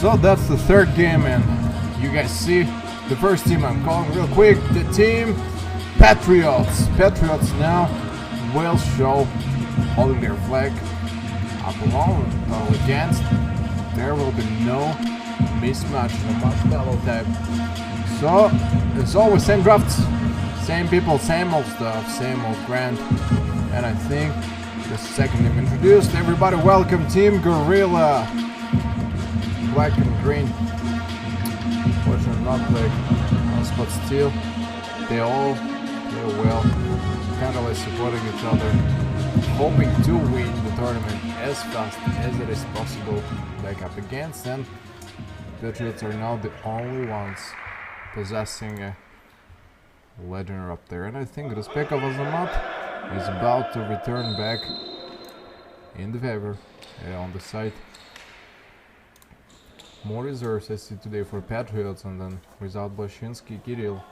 So that's the third game, and you guys see the first team I'm calling real quick. The team Patriots. Patriots now will show holding their flag up along, total against. There will be no mismatch, no marshmallow type. So it's always same drafts, same people, same old stuff, same old grind. And I think the second team introduced. Everybody welcome Team Gorilla. Black and green. Fortunately not black, but still they all play well, kind of like supporting each other, hoping to win the tournament as fast as it is possible back up against. And Patriots are now the only ones possessing a legend up there, and I think the spec of Azamat is about to return back in the favor on the side. More reserves I see today for Patriots, and then without Blashinsky, Kirill.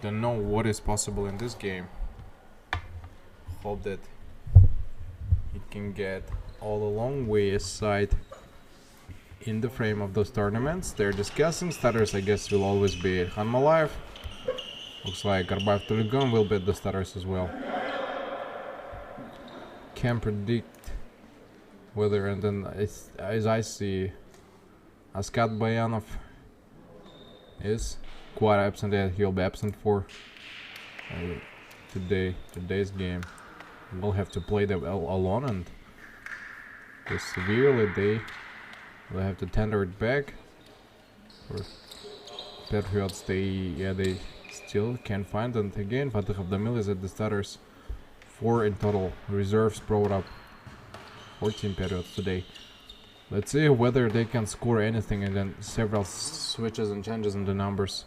Don't know what is possible in this game. Hope that he can get all a long way aside in the frame of those tournaments. They're discussing starters. I guess will always be Ilhan Malayev. Looks like Arbaev Tuligan will be the starters as well. Can't predict whether, and then as I see, Askat Bayanov is quite absent. He'll be absent for today's game. We'll have to play them alone, and severely they will have to tender it back. For Patriots, they still can't find. And again, Fatih Abdamil is at the starters. 4 in total. Reserves brought up 14 Patriots today. Let's see whether they can score anything, and then several switches and changes in the numbers.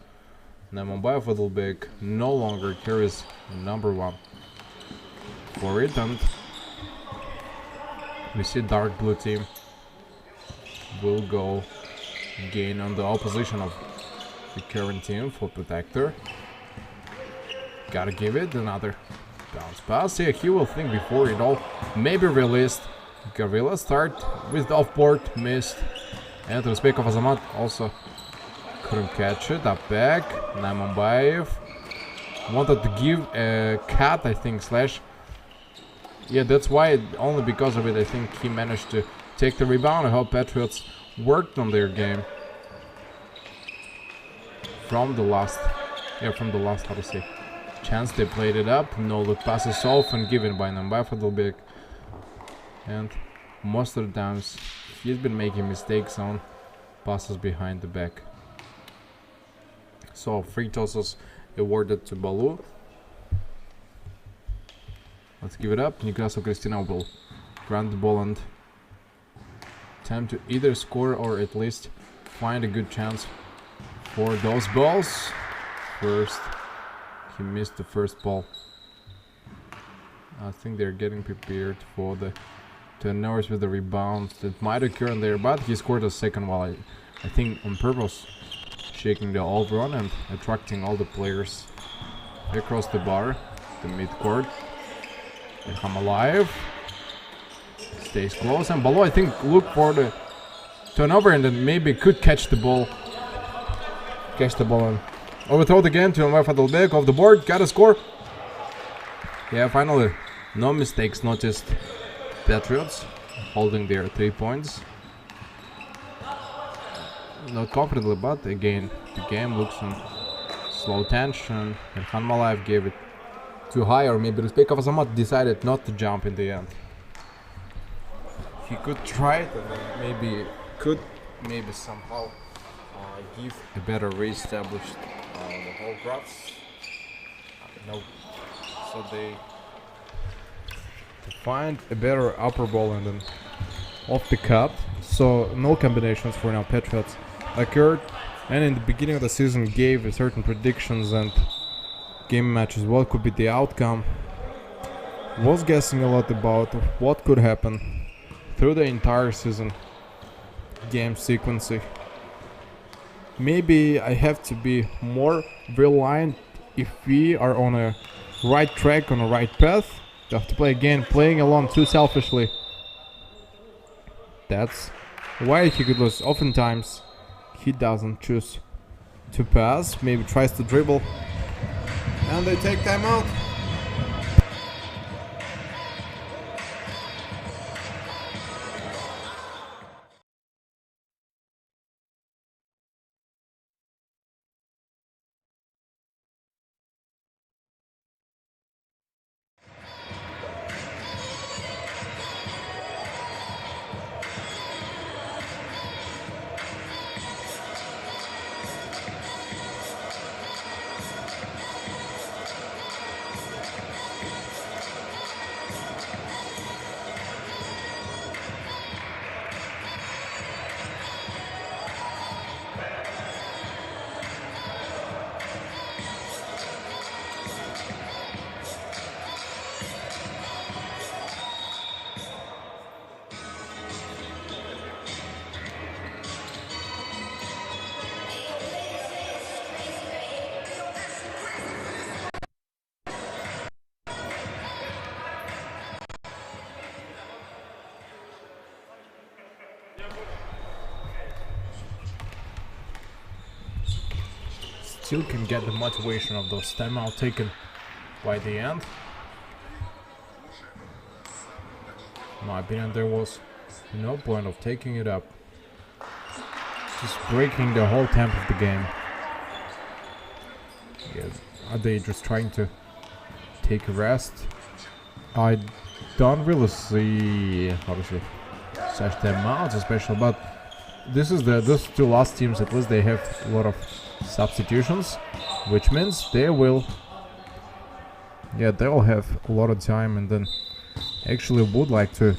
Namambayev Fiddleback no longer carries number 1 for it, and we see dark blue team will go gain on the opposition of the current team for protector. Gotta give it another bounce pass. Yeah, he will think before it all may be released. Gorilla start with the off-board, missed, and Respect of Azamat also couldn't catch it. Up back, Namambayev wanted to give a cat, I think, slash. Yeah, that's why, only because of it, I think he managed to take the rebound. I hope Patriots worked on their game from the last, how to say, chance. They played it up. No look passes off and given by Namambayev a little bit. And most of the times he's been making mistakes on passes behind the back. So free tosses awarded to Balu. Let's give it up. Nekrasov Kristina will grant the ball and attempt to either score or at least find a good chance for those balls. First, he missed the first ball. I think they're getting prepared for the turnovers with the rebounds that might occur in there, but he scored a second while I think on purpose, shaking the all run and attracting all the players across the bar, the mid-court. Hamalayev stays close, and Balo I think look for the turnover and then maybe could catch the ball. And overthrow again to Ömer Fadılbek off the board, got a score. Yeah, finally, no mistakes noticed. Patriots holding their 3 points. Not confidently, but again, the game looks on slow tension, and Khan Malayev gave it too high, or maybe Respect of Azamat decided not to jump in the end. He could try it, and maybe somehow give a better re-established the whole graphs. No, so they find a better upper ball and then off the cut. So no combinations for now. Patriots occurred, and in the beginning of the season gave certain predictions and game matches what could be the outcome. Was guessing a lot about what could happen through the entire season game sequencing. Maybe I have to be more reliant if we are on a right track, on a right path. You have to play again, playing along too selfishly. That's why he could lose. Oftentimes he doesn't choose to pass, maybe tries to dribble, and they take time out. Still can get the motivation of those timeout taken by the end. In my opinion, there was no point of taking it up. Just breaking the whole tempo of the game. Yeah, are they just trying to take a rest? I don't really see how to say such timeouts, especially, but this is those two last teams. At least they have a lot of substitutions, which means they will have a lot of time, and then actually would like to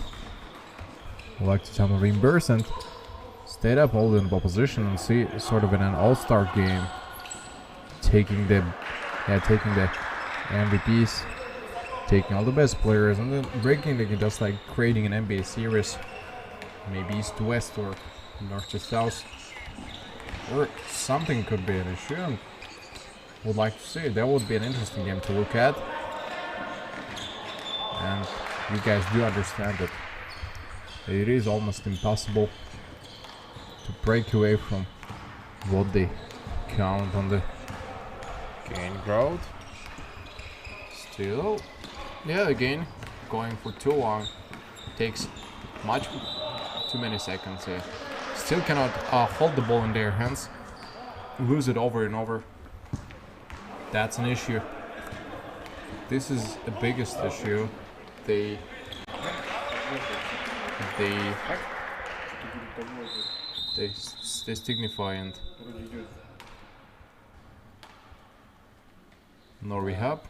time reimburse and stay up all in opposition and see sort of in an all-star game taking the MVPs, taking all the best players, and then breaking the game, just like creating an NBA series, maybe east to west or north to south. Or something could be an issue, and would like to see. That would be an interesting game to look at. And you guys do understand that it is almost impossible to break away from what they count on the gain growth. Still, yeah, again, going for too long. Takes too many seconds here. Still cannot hold the ball in their hands, lose it over and over. That's an issue. This is the biggest issue. They signify and no rehab.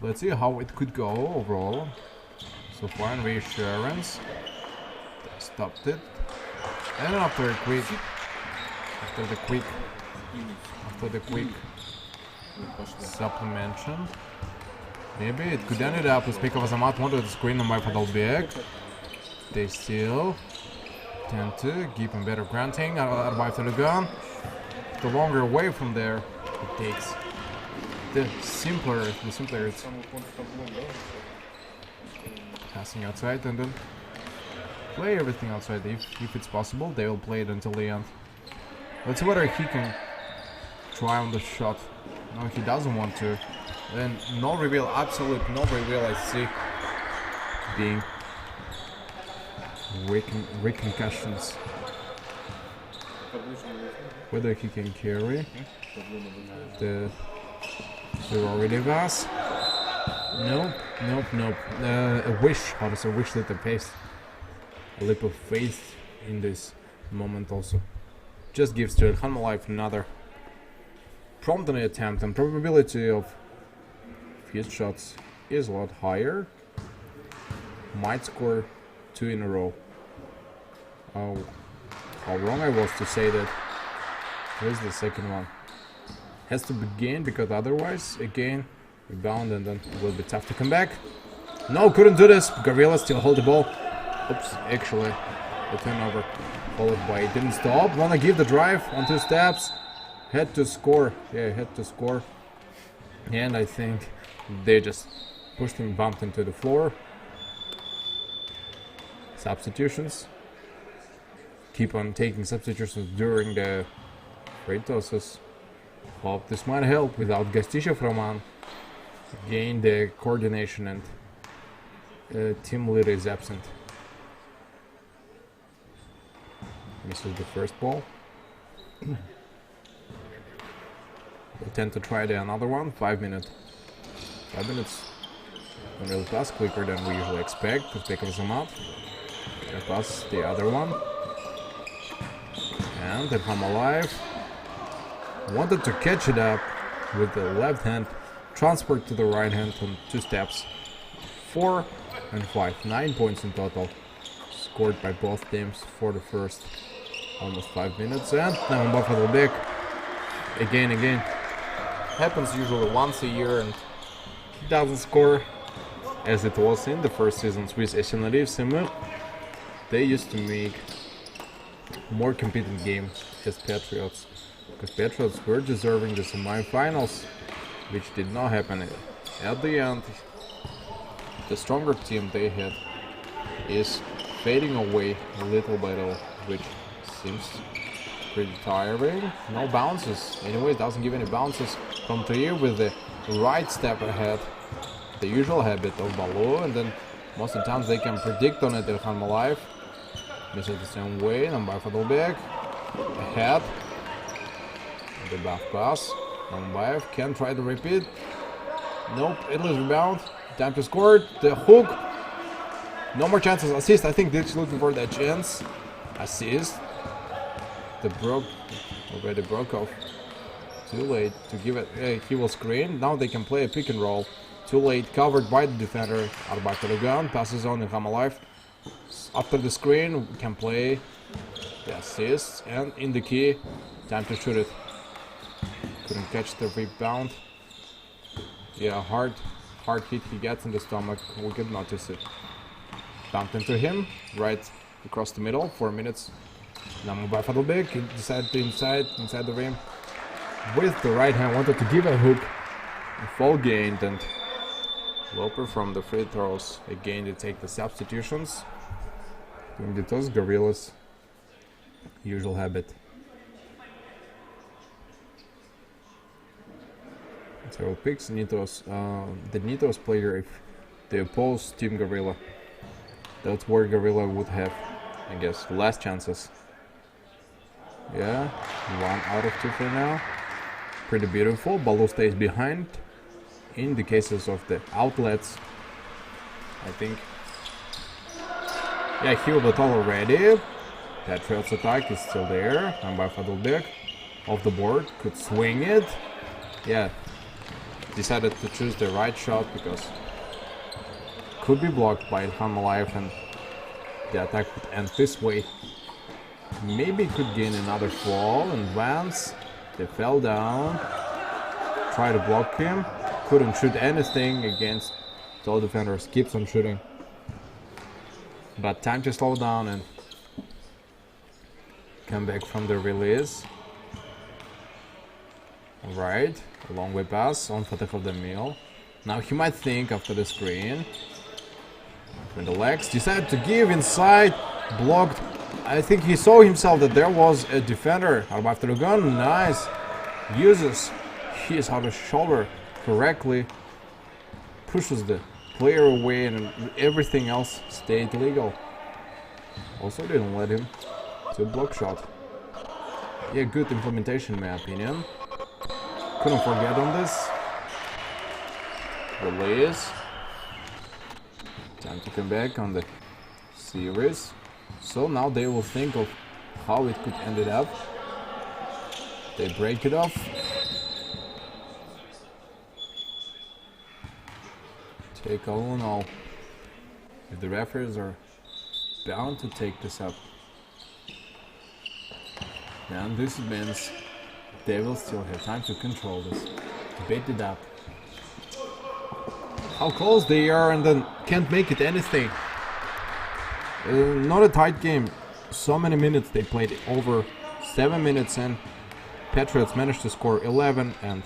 Let's see how it could go overall. So far, in reassurance, they stopped it, and after the quick supplementation, maybe it could end it up. Uspekov Azamat wanted the screen on my Podolbek. They still tend to keep him better granting. Arrive to the gun. The longer away from there it takes, the simpler it's passing outside, and then play everything outside. If it's possible, they will play it until the end. Let's see whether he can try on the shot. No, he doesn't want to. Then no reveal, absolute no reveal. I see being concussions. Whether he can carry the already pass. Nope. A wish that they face a leap of faith in this moment also. Just gives to Hanmalife another prompt on the attempt, and probability of his shots is a lot higher. Might score 2 in a row. Oh, how wrong I was to say that. Here's the second one. Has to begin, because otherwise, again, rebound, and then it will be tough to come back. No, couldn't do this. Gavrila still hold the ball. Oops, actually, the turnover followed by it didn't stop. Wanna give the drive on 2 steps. Had to score. Yeah, had to score. And I think they just pushed him, bumped him to the floor. substitutions. Keep on taking substitutions during the free tosses. Hope this might help without Gastishov Roman. Again, the coordination and team leader is absent. Misses the first ball. We tend to try another one. 5 minutes. 5 minutes. Don't really pass quicker than we usually expect to pick us them up. And pass the other one. And then I'm alive. Wanted to catch it up with the left hand. Transport to the right hand on 2 steps. 4 and 5. 9 points in total. Scored by both teams for the first almost 5 minutes. And now Buffalo will back. Again. Happens usually once a year and he doesn't score as it was in the first seasons with SNRF. They used to make more competing games as Patriots, because Patriots were deserving the semi-finals, which did not happen at the end. The stronger team they had is fading away little by little, which seems pretty tiring. No bounces. Anyway, it doesn't give any bounces from 3 with the right step ahead. The usual habit of Balu, and then most of the times they can predict on it. Ilhan Malayev misses the same way. Number back ahead. The back pass. Nambayev can try to repeat. Nope, it was rebound. Time to score. The hook. No more chances. Assist. I think they're looking for that chance. Assist. Already broke off. Too late to give it. He will screen. Now they can play a pick and roll. Too late. Covered by the defender. Arbakargan passes on Ilhan Malayev. After the screen, we can play the assist. And in the key, time to shoot it. Couldn't catch the rebound. Yeah, hard hit he gets in the stomach. We could notice it. Bumped into him, right across the middle. 4 minutes. Now move by Fadlbek. He decided to inside the rim. With the right hand, wanted to give a hook. A fall gained, and Loper from the free throws. Again, they take the substitutions. Doing the toss, Gorillas. Usual habit. Several picks. Nitos, the Nitos player, if they oppose Team Gorilla, that's where Gorilla would have, I guess, less chances. Yeah, 1 out of 2 for now. Pretty beautiful. Balu stays behind. In the cases of the outlets, I think. Yeah, he will battle already. Patriots attack is still there. And by Fadlbek off the board, could swing it. Yeah, decided to choose the right shot because could be blocked by Ilhan Malayev and the attack would end this way. Maybe could gain another fall and advance. They fell down. Try to block him. Couldn't shoot anything against tall defenders. Keeps on shooting. But time to slow down and come back from the release. Alright, a long way pass on Fateh of the Mill. Now he might think after the screen. Between the legs, decided to give inside, blocked. I think he saw himself that there was a defender. After the gun, nice. Uses his outer shoulder correctly. Pushes the player away and everything else stayed legal. Also didn't let him to block shot. Yeah, good implementation in my opinion. Couldn't forget on this. Release. Time to come back on the series. So now they will think of how it could end it up. They break it off. Take all in all. If the referees are bound to take this up, then this means they will still have time to control this, to bait it up. How close they are and then can't make it anything. Not a tight game. So many minutes they played, over 7 minutes, and Patriots managed to score 11 and,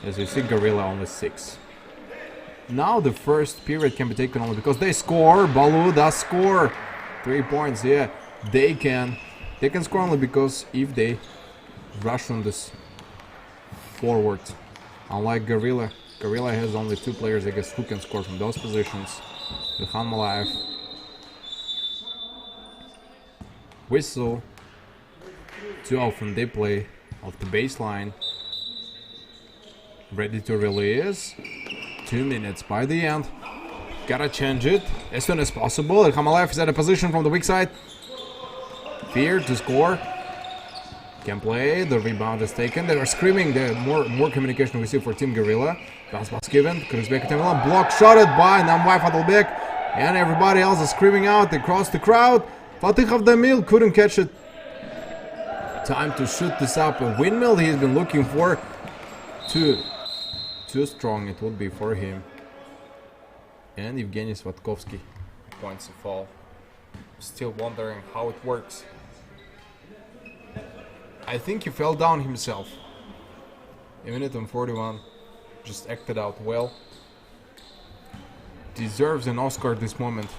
as you see, Gorilla only 6. Now the first period can be taken only because they score. Balu does score 3 points. Yeah, they can score only because if they rush on this forward. Unlike Gorilla has only 2 players, I guess, who can score from those positions. Ilhan Malayev. Whistle. Too often they play off the baseline. Ready to release. 2 minutes by the end. Gotta change it as soon as possible. Ilhan Malayev is at a position from the weak side. Fear to score. Can play. The rebound is taken. They are screaming. There more communication we see for Team Gorilla. Bounce pass given. Kırızbek Milan block shotted by Namway Fadılbek. And everybody else is screaming out across the crowd. Fatih Avdamil couldn't catch it. Time to shoot this up. A windmill he's been looking for. Too strong it would be for him. And Evgeny Svatkovsky points a foul. Still wondering how it works. I think he fell down himself. A minute and 41. Just acted out well. Deserves an Oscar this moment.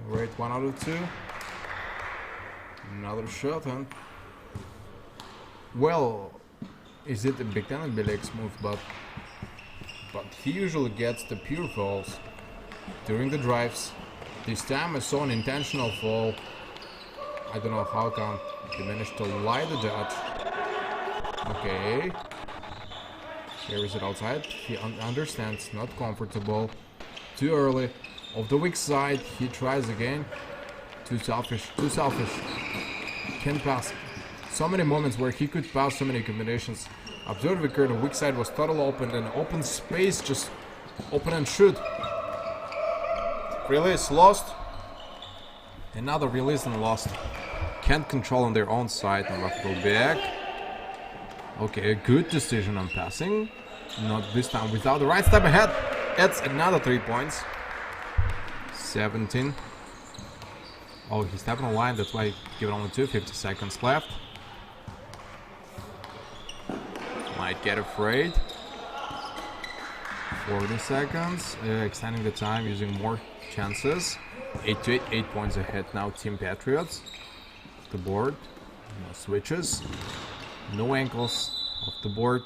Great, 1 out of 2. Another shot and... Well, is it a Big Ten and Bilex move, but he usually gets the pure fouls during the drives. This time I saw an intentional foul. I don't know how come he managed to lie the judge. Okay. Here is it outside. He understands, not comfortable. Too early. Off the weak side, he tries again. Too selfish. Can't pass. So many moments where he could pass, so many combinations. Observe Vicker, the weak side was totally open, and open space, just open and shoot. Release lost. Another release and lost. Can't control on their own side and left go back. Okay, a good decision on passing. Not this time without the right step ahead. It's another 3 points. 17. Oh, he stepped on the line, that's why he gave it only 50 seconds left. Might get afraid. 40 seconds. Extending the time, using more chances. 8 to 8, 8 points ahead now, Team Patriots. Off the board. No switches. No ankles. Off the board.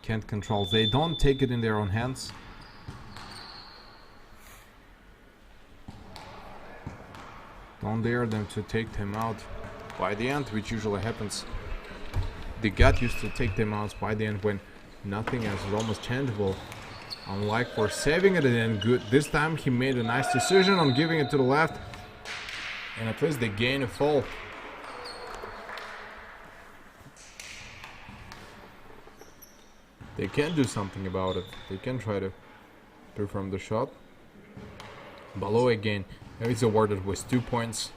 Can't control. They don't take it in their own hands. Don't dare them to take them out by the end, which usually happens. They got used to take them out by the end when nothing else is almost changeable. Unlike for saving it and good. This time he made a nice decision on giving it to the left. And at least they gain a fall. They can do something about it. They can try to perform the shot. Below again. He's awarded with 2 points.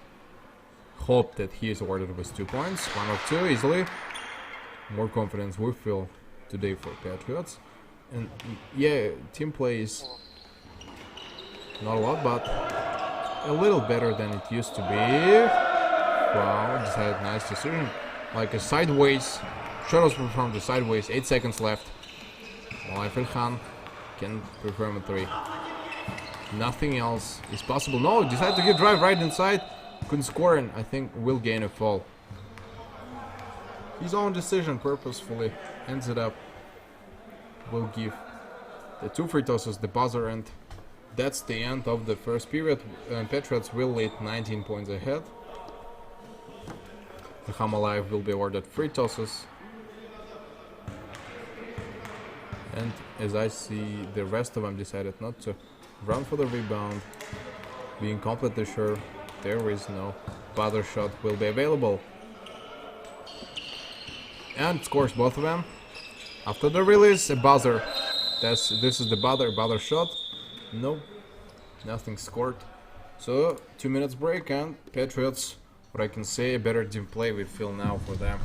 Hope that he is awarded with 2 points. 1 of 2 easily. More confidence we feel today for Patriots. And yeah, team play is not a lot, but a little better than it used to be. Wow, just had a nice decision. Like a sideways. Shot was performed the sideways. 8 seconds left. Malay Khan can perform a 3. Nothing else is possible. No, decided to get drive right inside. Couldn't score, and I think will gain a fall. His own decision purposefully ends it up. Will give the 2 free tosses, the buzzer, and that's the end of the first period. Patriots will lead 19 points ahead. Hamalayev will be awarded free tosses. And as I see, the rest of them decided not to run for the rebound. Being completely sure there is no buzzer shot will be available. And scores both of them. After the release, a buzzer. This is the buzzer shot. No, nothing scored. So 2 minutes break, and Patriots, what I can say, a better team play we feel now for them.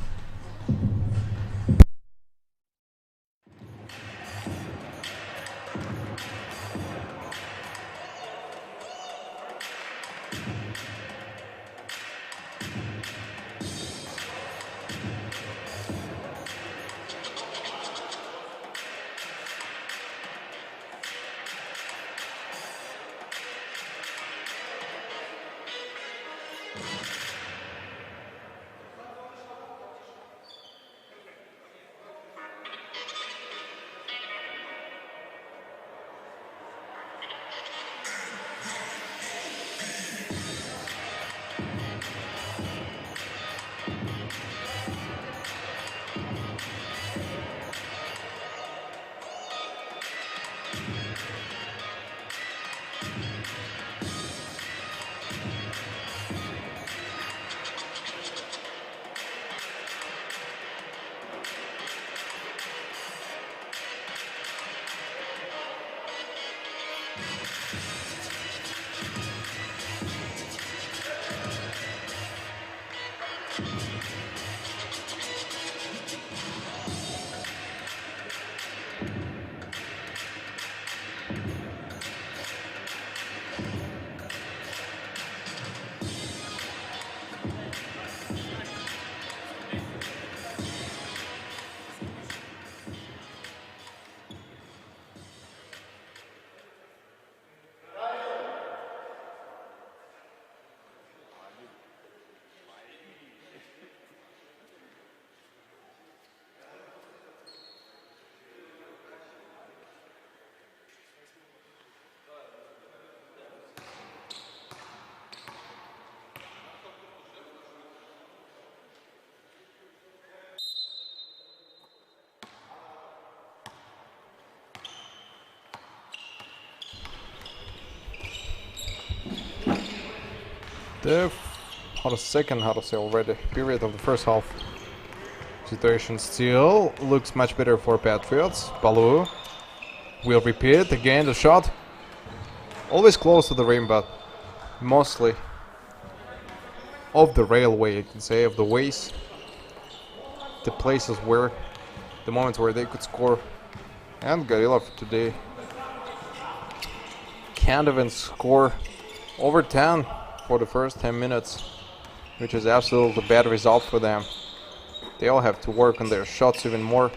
The period of the first half situation still looks much better for Patriots. Baloo will repeat again the shot. Always close to the rim, but mostly off the railway, you can say, of the ways. The places where, the moments where they could score. And Gorilla today can't even score over 10 for the first 10 minutes, which is absolutely a bad result for them. They all have to work on their shots even more.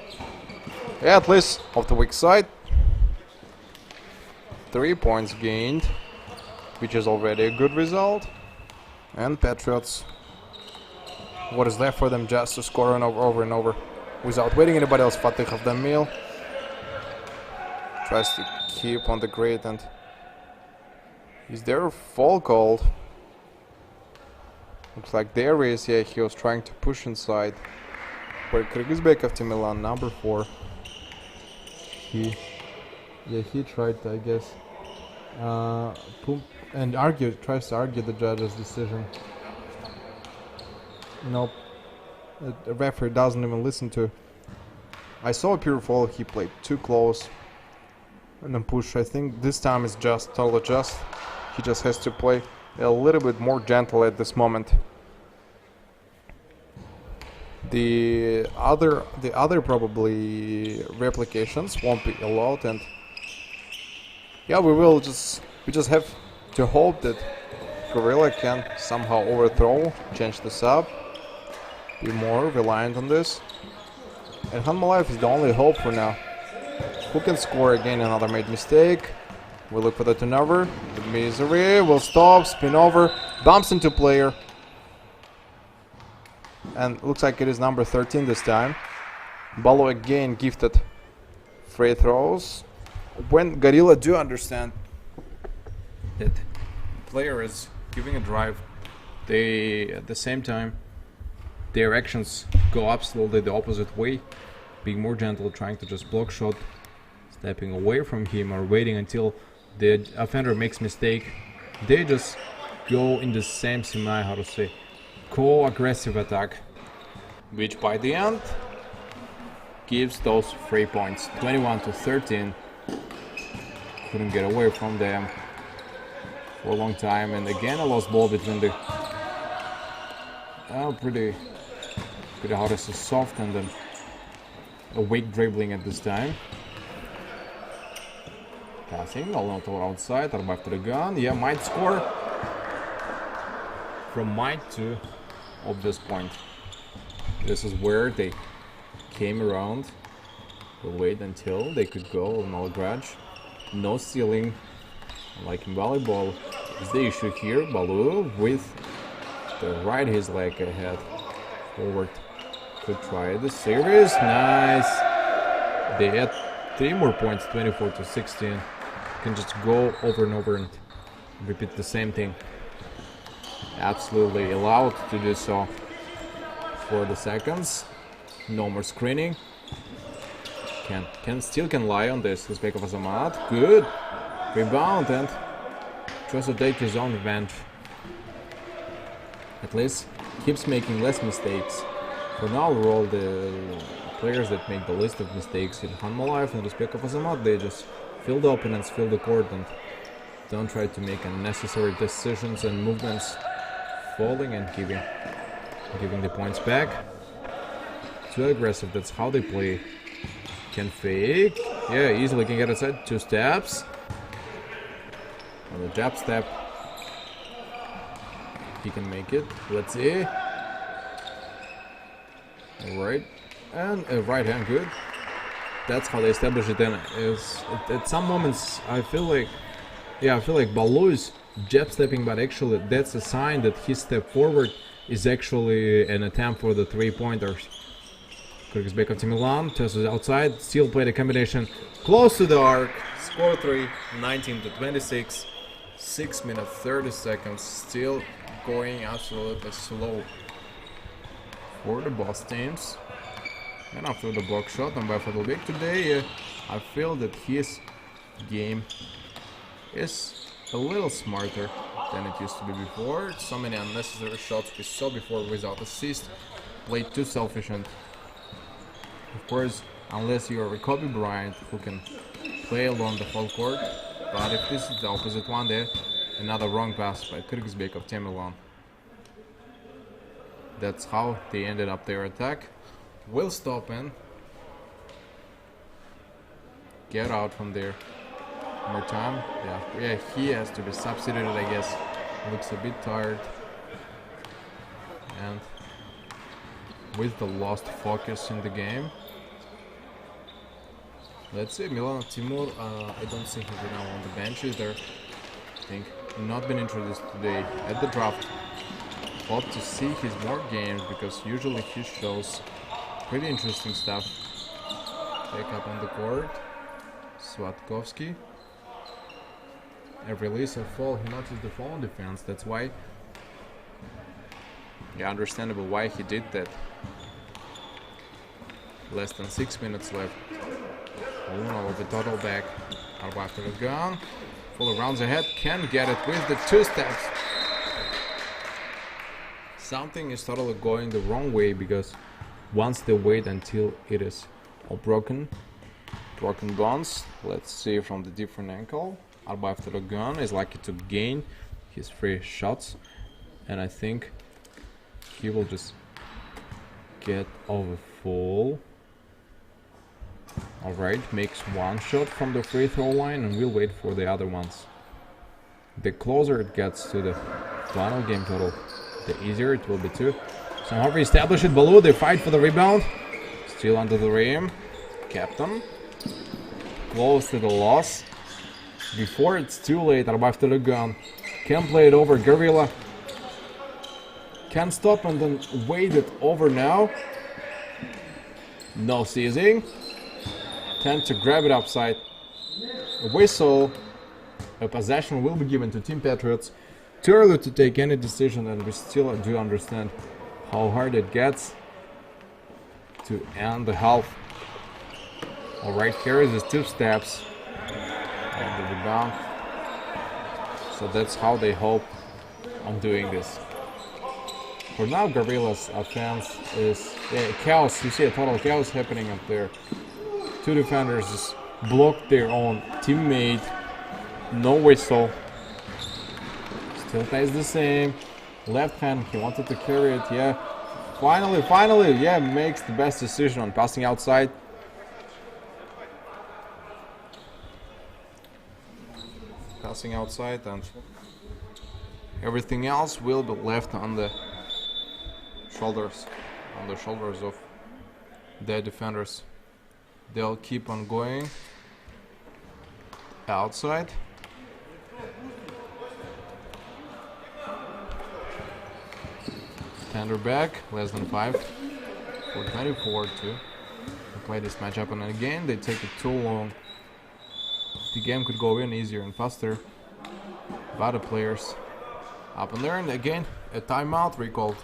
Yeah, at least off the weak side. 3 points gained, which is already a good result. And Patriots, what is left for them just to score over and over without waiting anybody else. Fatih of the meal tries to keep on the grid, and is there a fall called? Looks like there is. Yeah, he was trying to push inside for Kyrgyzbekov to Milan, number 4. He tried to, I guess, tries to argue the judge's decision. Nope, the referee doesn't even listen to. I saw a pure fall. He played too close and then push. I think this time is totally just. He just has to play a little bit more gentle at this moment. The other probably replications won't be allowed, and yeah, we just have to hope that Gorilla can somehow overthrow, change this up, be more reliant on this. And Hanmalayev is the only hope for now. Who can score again? Another made mistake. We look for the turnover. The misery will stop, spin over, bumps into player. And looks like it is number 13 this time. Baloo again gifted free throws. When Gorilla do understand that player is giving a drive, they at the same time their actions go absolutely the opposite way, being more gentle, trying to just block shot, stepping away from him or waiting until the offender makes mistake. They just go in the same co-aggressive attack, which by the end gives those 3 points. 21-13. Couldn't get away from them for a long time, and again a lost ball between the pretty hard as a soft and then a weak dribbling at this time. Passing, all not outside, or back to the gun. Yeah, might score. From might to obvious point. This is where they came around. We'll wait until they could go. No grudge. No stealing. Like in volleyball. Is the issue here. Baloo with the right his leg ahead. Forward. Could try the series. Nice. They had 3 more points. 24-16. Can just go over and over and repeat the same thing. Absolutely allowed to do so for the seconds. No more screening. Can lie on this. Uzbekov Azamat. Good rebound, and tries to take his own revenge. At least keeps making less mistakes. For now, all the players that make the list of mistakes in Hanmalayev and Uzbekov Azamat, they just fill the opponents, fill the court, and Don't try to make unnecessary decisions and movements, falling and giving the points back. Too aggressive, that's how they play. Can fake. Yeah, easily can get outside. 2 steps. On the jab step. He can make it. Let's see. Alright. And a right hand, good. That's how they establish it. And at some moments I feel like Baloo is jab stepping, but actually that's a sign that his step forward is actually an attempt for the 3-pointers. Back of Team Milan, tosses outside, still play the combination close to the arc, score 3, 19-26, 6 minutes 30 seconds, still going absolutely slow for the boss teams. And after the block shot on by Big today, I feel that his game is a little smarter than it used to be before. So many unnecessary shots we saw before without assist, played too selfish, and of course, unless you are a Kobe Bryant who can play along the whole court. But if this is the opposite one there, another wrong pass by Kyrgyzbek of Team Milan. That's how they ended up their attack. Will stop and get out from there. More time. Yeah, he has to be substituted, I guess. Looks a bit tired. And with the lost focus in the game. Let's see, Milan Timur, I don't see him now on the bench either. I think not been introduced today at the draft. Hope to see his more games because usually he shows pretty interesting stuff. Back up on the court. Svatkovsky. A release of fall, he noticed the fall on defense, that's why. Yeah, understandable why he did that. Less than 6 minutes left. Uno with the total back. Out after the gun. Full rounds ahead. Can get it with the 2 steps. Something is totally going the wrong way because once they wait until it is all broken bones. Let's see from the different angle. Arba after the gun is lucky to gain his 3 shots. And I think he will just get over full. Alright, makes 1 shot from the free throw line and we'll wait for the other ones. The closer it gets to the final game total, the easier it will be too. Somehow we establish it below, they fight for the rebound. Still under the rim. Captain. Close to the loss. Before it's too late, Arba after the gun. Can play it over, Gorilla. Can stop and then wait it over now. No seizing. Tend to grab it upside. A whistle. A possession will be given to Team Patriots. Too early to take any decision, and we still do understand how hard it gets to end the half. Alright, here is his 2 steps. And the rebound. So that's how they hope on doing this. For now, Gorilla's offense is chaos. You see a total chaos happening up there. 2 defenders just blocked their own teammate. No whistle. Still plays the same. Left hand, he wanted to carry it, yeah. Finally, yeah, makes the best decision on passing outside. Passing outside, and everything else will be left on the shoulders of their defenders. They'll keep on going outside. Tender back, less than 5 for 24 to play this matchup, and again they take it too long. The game could go in easier and faster, but the players up and there, and again a timeout recalled.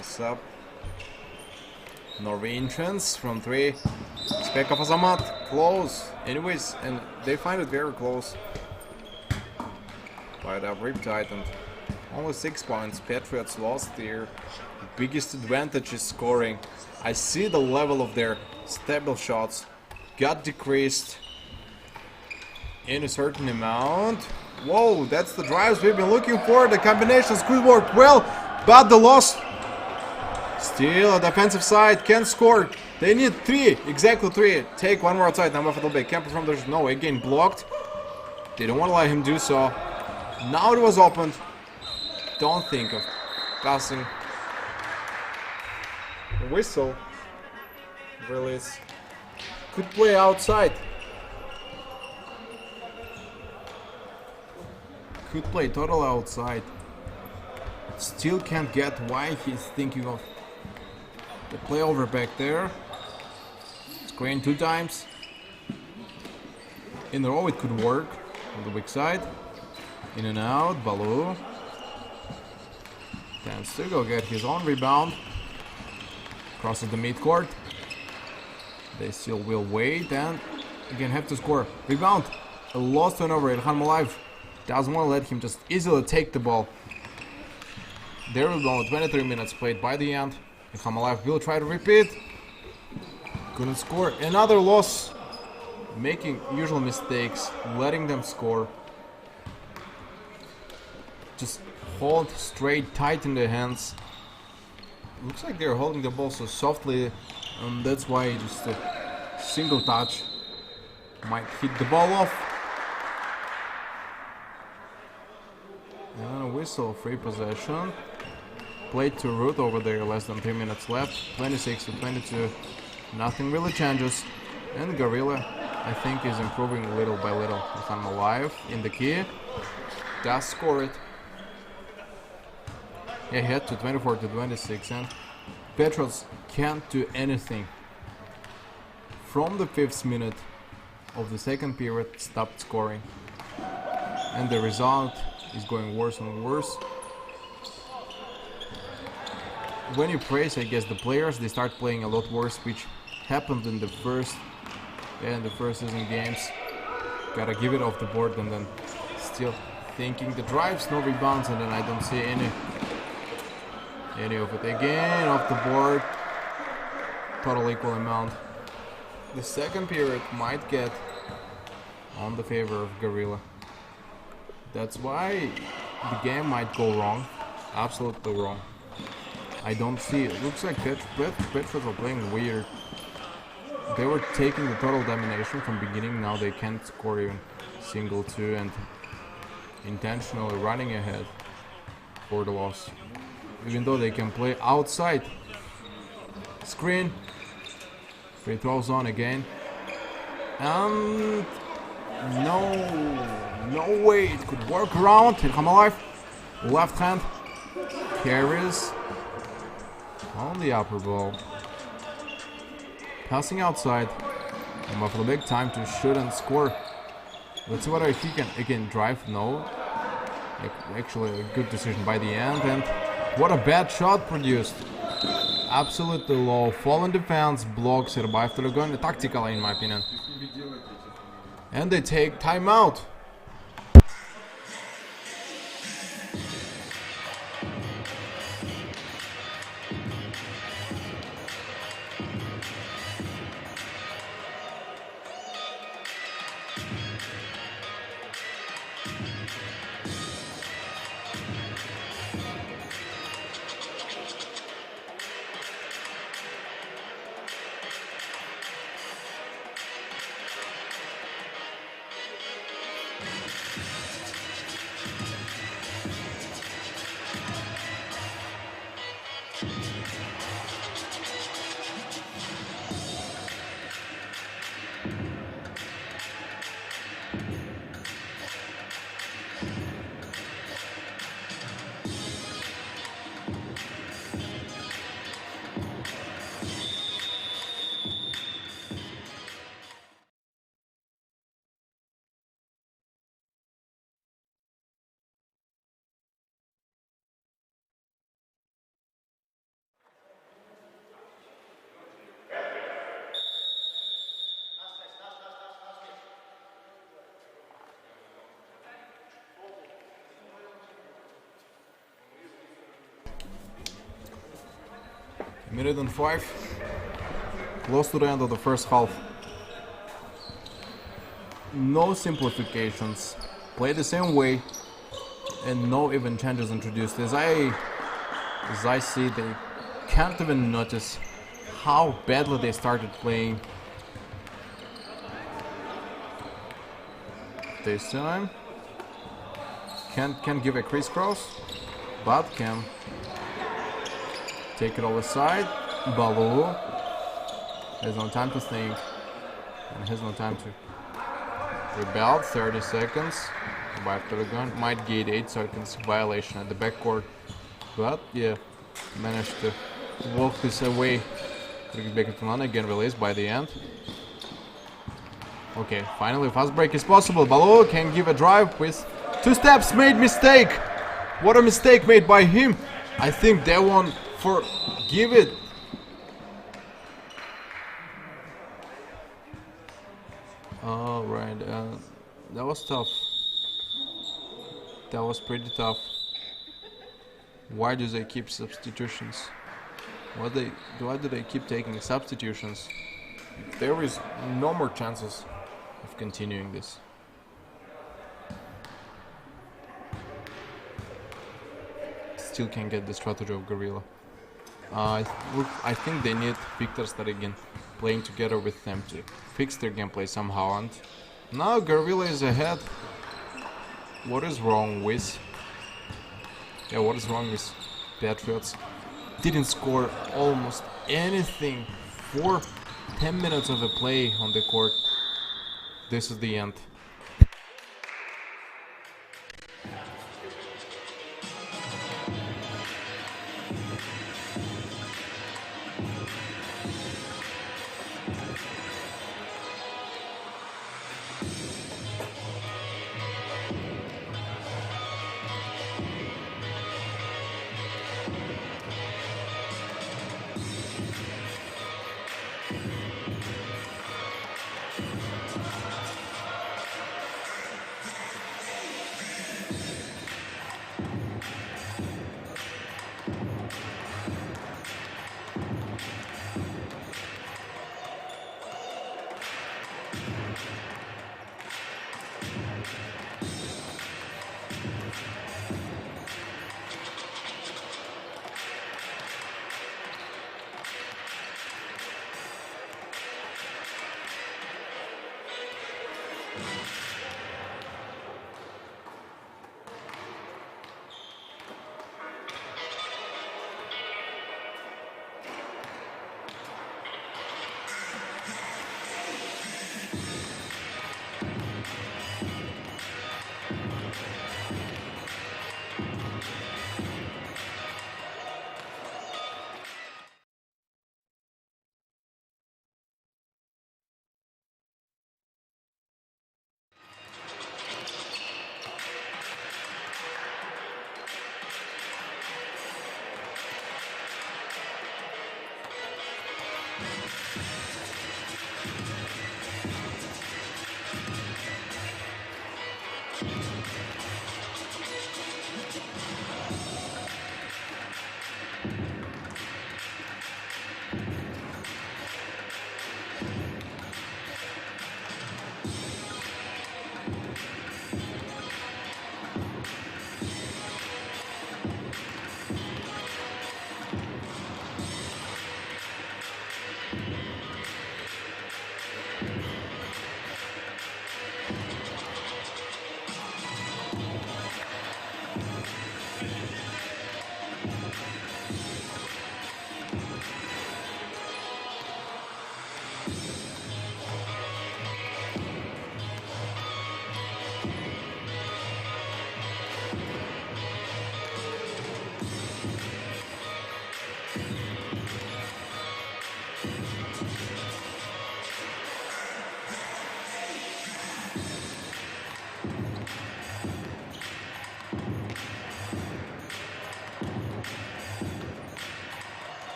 Mess up. Norwegians from 3. Spec of Azamat. Close. Anyways, and they find it very close. Fired up Riptide and only 6 points. Patriots lost their biggest advantage is scoring. I see the level of their stable shots got decreased in a certain amount. Whoa, that's the drives we've been looking for. The combinations could work well, but the loss. Still, a defensive side can score. They need 3, exactly 3. Take one more outside. Number for the big camper from there's no again blocked. They don't want to let him do so. Now it was opened. Don't think of passing. Whistle. Release. Could play outside. Could play total outside. Still can't get why he's thinking of the play over back there. Screen 2 times. In a row it could work. On the weak side. In and out. Baloo. Tends to go get his own rebound. Crosses the midcourt. They still will wait and again have to score. Rebound. A lost turnover. Ilhan Malive doesn't want to let him just easily take the ball. There we go. 23 minutes played by the end. Ilhan Malive will try to repeat. Couldn't score. Another loss. Making usual mistakes. Letting them score. Just hold straight, tight in their hands. Looks like they're holding the ball so softly, and that's why just a single touch might hit the ball off. And a whistle, free possession. Played to Root over there, less than 3 minutes left. 26 to 22. Nothing really changes. And Gorilla, I think, is improving little by little. If I'm alive in the key, does score it. Yeah, he had to 24 to 26, and Patriots can't do anything. From the 5th minute of the second period, stopped scoring, and the result is going worse and worse. When you praise, I guess, the players, they start playing a lot worse, which happened in the first season games. Gotta give it off the board, and then still thinking the drives, no rebounds, and then I don't see any of it. Again off the board. Total equal amount. The second period might get on the favor of Gorilla. That's why the game might go wrong. Absolutely wrong. I don't see it. Looks like Patriots are playing weird. They were taking the total domination from beginning. Now they can't score even single 2 and intentionally running ahead for the loss. Even though they can play outside. Screen. Free throw zone again. And no way it could work around. Ilhan Malive. Left hand. Carries on the upper ball. Passing outside. And for the big time to shoot and score. Let's see whether he can again drive. No. Actually a good decision by the end, and what a bad shot produced. Absolutely low. Fallen defense, blocks, survive to the gun. Tactical in my opinion. And they take timeout. Minute and 5. Close to the end of the first half. No simplifications. Play the same way. And no even changes introduced. As I see, they can't even notice how badly they started playing. This time can't give a crisscross, but can take it all aside. Baloo has no time to think and has no time to rebel. 30 seconds. Back to the gun. Might gate 8 seconds violation at the backcourt. But yeah, managed to walk this away. Back into none again, released by the end. Okay, finally fast break is possible. Baloo can give a drive with 2 steps. Made mistake. What a mistake made by him. I think they won't forgive it. Alright, that was tough. That was pretty tough. Why do they keep substitutions? Why do they keep taking substitutions? There is no more chances of continuing this. Still can't get the strategy of Gorilla. I think they need Victor Starigin playing together with them to fix their gameplay somehow. And now Gorilla is ahead. What is wrong with... what is wrong with Patriots? Didn't score almost anything for 10 minutes of the play on the court. This is the end.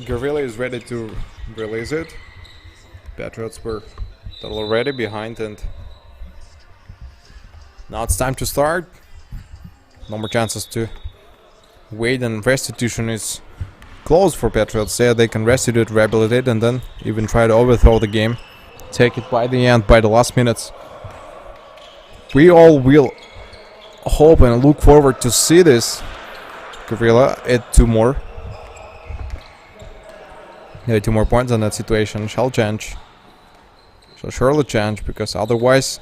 Gorilla is ready to release it. Patriots were already behind, and now it's time to start. No more chances to wait, and restitution is close for Patriots. Yeah, they can restitute, rehabilitate, and then even try to overthrow the game. Take it by the end, by the last minutes. We all will hope and look forward to see this. Gorilla add two more. Yeah, 2 more points on that situation shall change. Shall surely change, because otherwise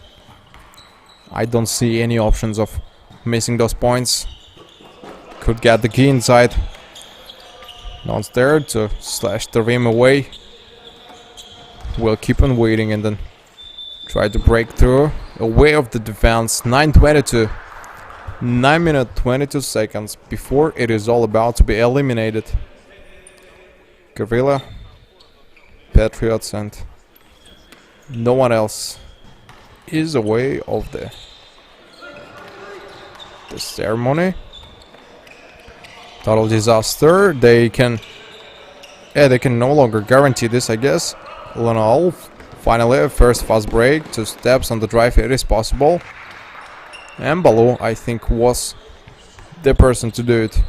I don't see any options of missing those points. Could get the key inside. No one's there to slash the rim away. We'll keep on waiting and then try to break through. Away of the defense. 9:22. 9 minutes 22 seconds before it is all about to be eliminated. Gorilla, Patriots, and no one else is away of the ceremony. Total disaster. They can no longer guarantee this, I guess. All finally, first fast break, 2 steps on the drive. It is possible, and Baloo, I think, was the person to do it.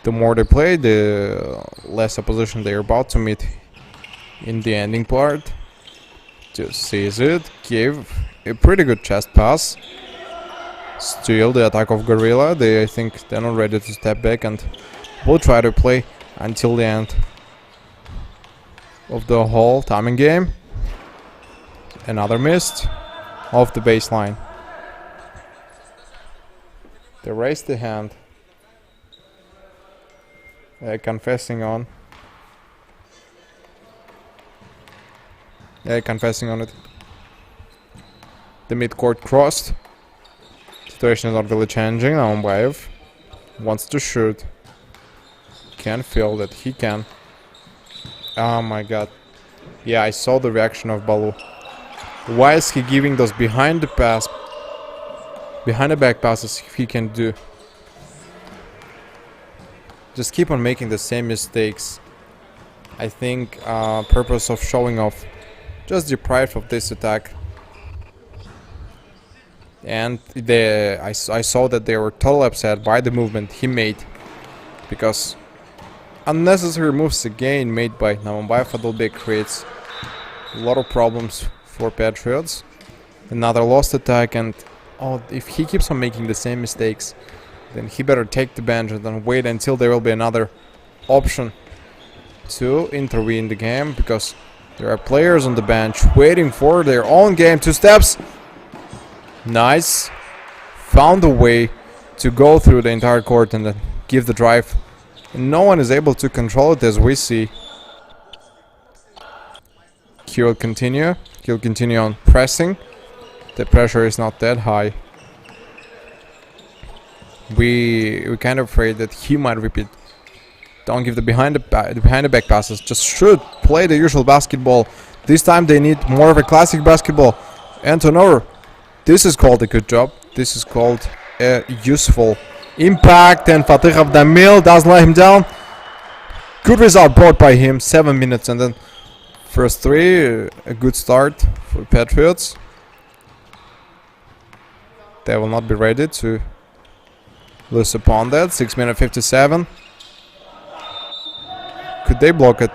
The more they play, the less opposition they are about to meet in the ending part. To seize it, give a pretty good chest pass. Steal the attack of Gorilla. I think they're not ready to step back and will try to play until the end of the whole timing game. Another missed off the baseline. They raised the hand. Confessing on. Confessing on it. The mid-court crossed. Situation is not really changing. Now Mbaev wants to shoot. Can feel that he can. Oh my god. Yeah, I saw the reaction of Balu. Why is he giving those behind the back passes if he can do? Just keep on making the same mistakes. I think purpose of showing off. Just deprived of this attack. And I saw that they were totally upset by the movement he made. Because unnecessary moves again made by Namambayev Adalbek creates a lot of problems for Patriots. Another lost attack, and if he keeps on making the same mistakes, then he better take the bench and then wait until there will be another option to intervene the game, because there are players on the bench waiting for their own game. 2 steps. Nice. Found a way to go through the entire court and then give the drive. And no one is able to control it, as we see. He'll continue. He'll continue on pressing. The pressure is not that high. We're kind of afraid that he might repeat. Don't give the behind the back passes. Just should play the usual basketball. This time they need more of a classic basketball. And turnover. This is called a good job. This is called a useful impact. And Fatih Abdamil doesn't let him down. Good result brought by him. 7 minutes, and then first 3. A good start for Patriots. They will not be ready to lose upon that. 6 minutes 57. Could they block it?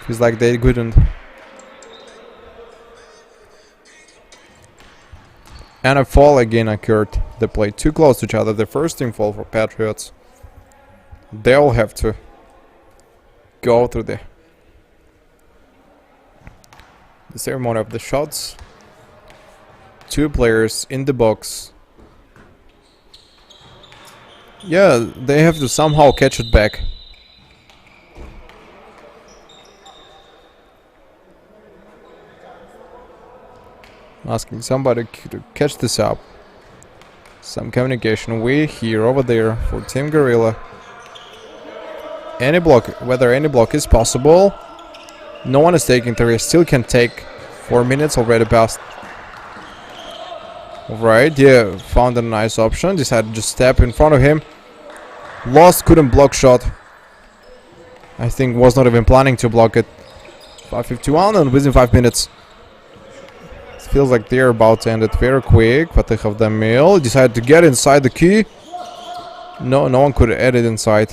Feels like they couldn't. And a fall again occurred. They played too close to each other. The first team fall for Patriots. They'll have to go through the ceremony of the shots. 2 players in the box. Yeah, they have to somehow catch it back. Asking somebody to catch this up. Some communication we hear over there for Team Gorilla. Any block, whether any block is possible. No one is taking the risk. Still can take. 4 minutes already passed. Alright, yeah, found a nice option. Decided to just step in front of him. Lost, couldn't block shot. I think was not even planning to block it. 5:51, and within 5 minutes. Feels like they're about to end it very quick. Fatih Avdamil decided to get inside the key. No one could add it inside.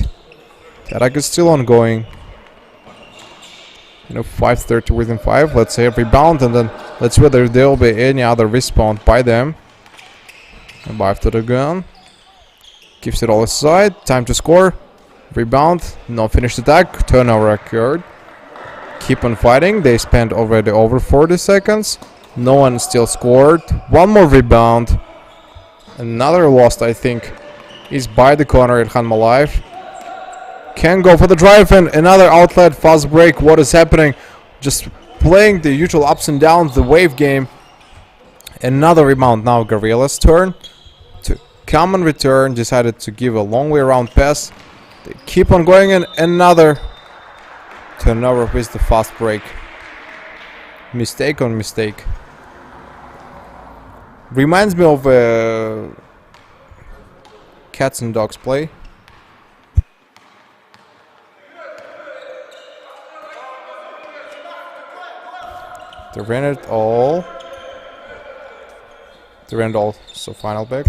The attack is still ongoing. 5:30 within 5. Let's say a rebound, and then let's see whether there will be any other respawn by them. And back to the gun. Gives it all aside. Time to score. Rebound. No finished attack. Turnover occurred. Keep on fighting. They spent already over 40 seconds. No one still scored. One more rebound. Another lost, I think, is by the corner. Ilhan Malayev can go for the drive, and another outlet. Fast break. What is happening? Just playing the usual ups and downs, the wave game. Another rebound. Now Gorilla's turn to come and return. Decided to give a long way around pass. They keep on going, and another turnover with the fast break. Mistake on mistake. Reminds me of cats and dogs play. They ran it all. So final back.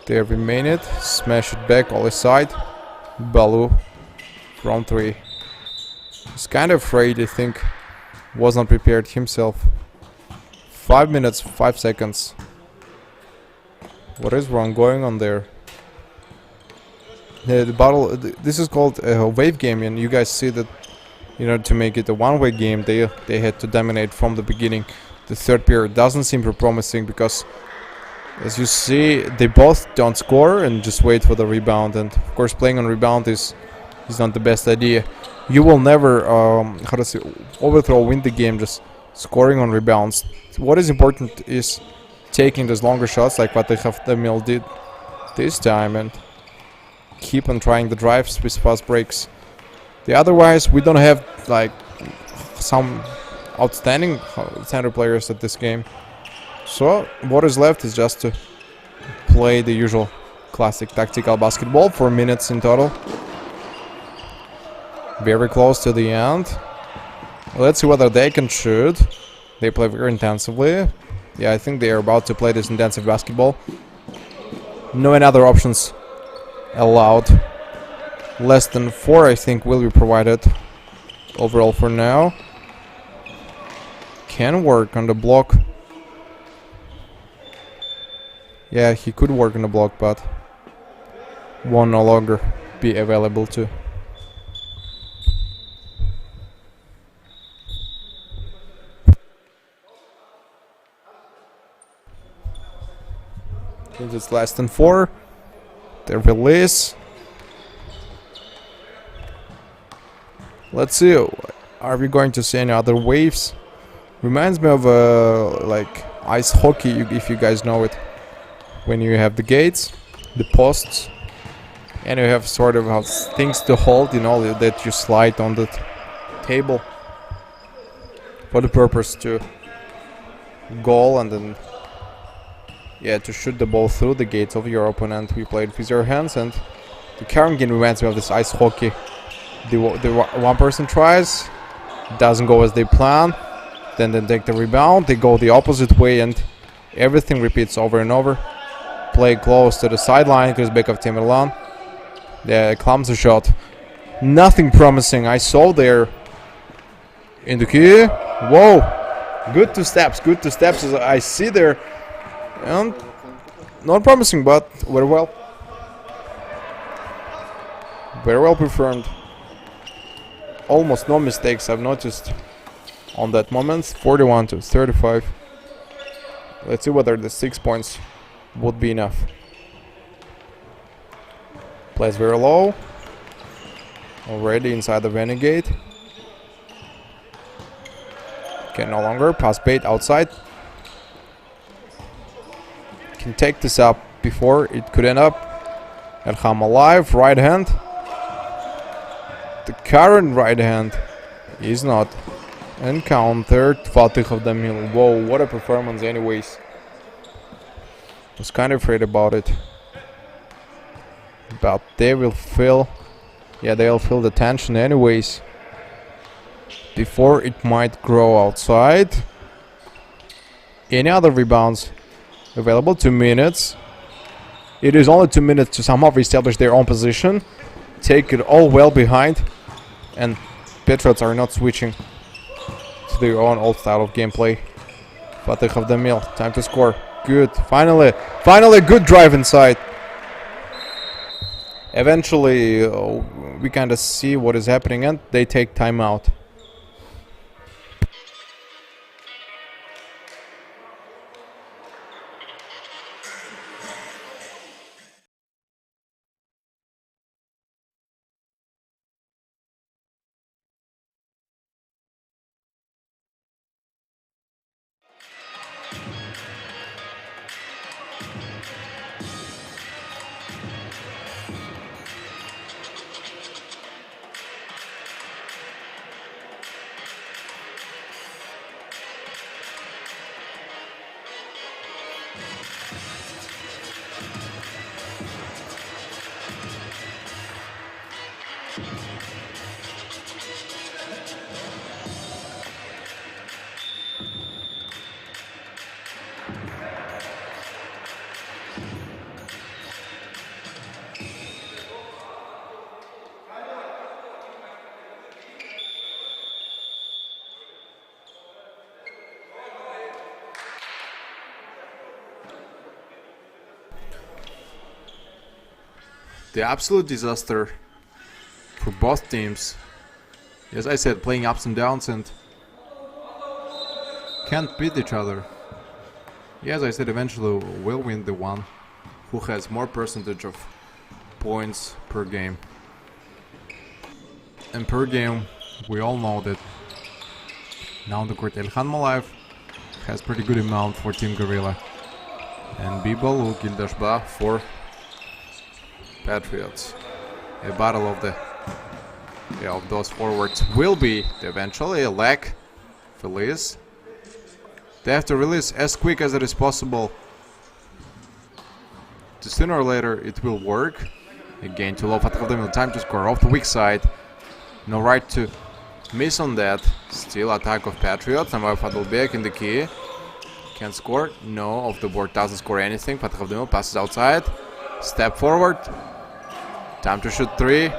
They remain it. Smash it back all aside. Balu from 3. He's kind of afraid, I think. Was not prepared himself. 5 minutes, 5 seconds. What is wrong going on there? The battle. This is called a wave game, and you guys see that. In order to make it a one-way game, they had to dominate from the beginning. The third period doesn't seem promising because, as you see, they both don't score and just wait for the rebound. And of course, playing on rebound is not the best idea. You will never, overthrow, win the game just scoring on rebounds. What is important is taking those longer shots like what Fatih Avdamil did this time. And keep on trying the drives with fast breaks. Otherwise, we don't have like some outstanding center players at this game. So what is left is just to play the usual classic tactical basketball, 4 minutes in total. Very close to the end. Let's see whether they can shoot. They play very intensively. Yeah, I think they are about to play this intensive basketball. No any other options allowed. Less than 4, I think, will be provided overall for now. Can work on the block. Yeah, he could work on the block, but won't no longer be available to. Since it's less than 4, the release. Let's see, are we going to see any other waves? Reminds me of like ice hockey, if you guys know it. When you have the gates, the posts, and you have sort of things to hold, you know, that you slide on the table for the purpose to goal and then, yeah, to shoot the ball through the gates of your opponent. We played with your hands, and the current game reminds me of this ice hockey. The one person tries, doesn't go as they plan, then they take the rebound, they go the opposite way, and everything repeats over and over. Play close to the sideline, goes back of Timirlan. Yeah, clumsy shot. Nothing promising. I saw there in the key. Whoa, good two steps as I see there. And not promising, but very well. Very well performed. Almost no mistakes I've noticed on that moment. 41-35. Let's see whether the 6 points would be enough. Plays very low. Already inside the Renegade. Can no longer pass bait outside. Can take this up before it could end up. Elham alive, right hand. The current right hand is not encountered. Fatih of the Mill. Whoa, what a performance anyways. Was kind of afraid about it. But they will feel, yeah, they'll feel the tension anyways. Before it might grow outside. Any other rebounds available? 2 minutes. It is only 2 minutes to somehow reestablish their own position. Take it all well behind. And Patriots are not switching to their own old style of gameplay. Fatih of the Mill, time to score. Good, finally good drive inside. Eventually we kind of see what is happening and they take time out. The absolute disaster for both teams. As I said, playing ups and downs and can't beat each other. Yeah, as I said, eventually will win the one who has more percentage of points per game. And per game, we all know that now the court Elhan Malaev has pretty good amount for Team Gorilla. And Bibal Gildashba for Patriots. a battle of the of those forwards will be eventually a lack release. They have to release as quick as it is possible. Sooner or later it will work. Again, too low Patriots, time to score off the weak side. No right to miss on that. Still attack of Patriots. And Fadlbek in the key. Can score. No, off the board doesn't score anything. Patriots passes outside. Step forward. Time to shoot 3.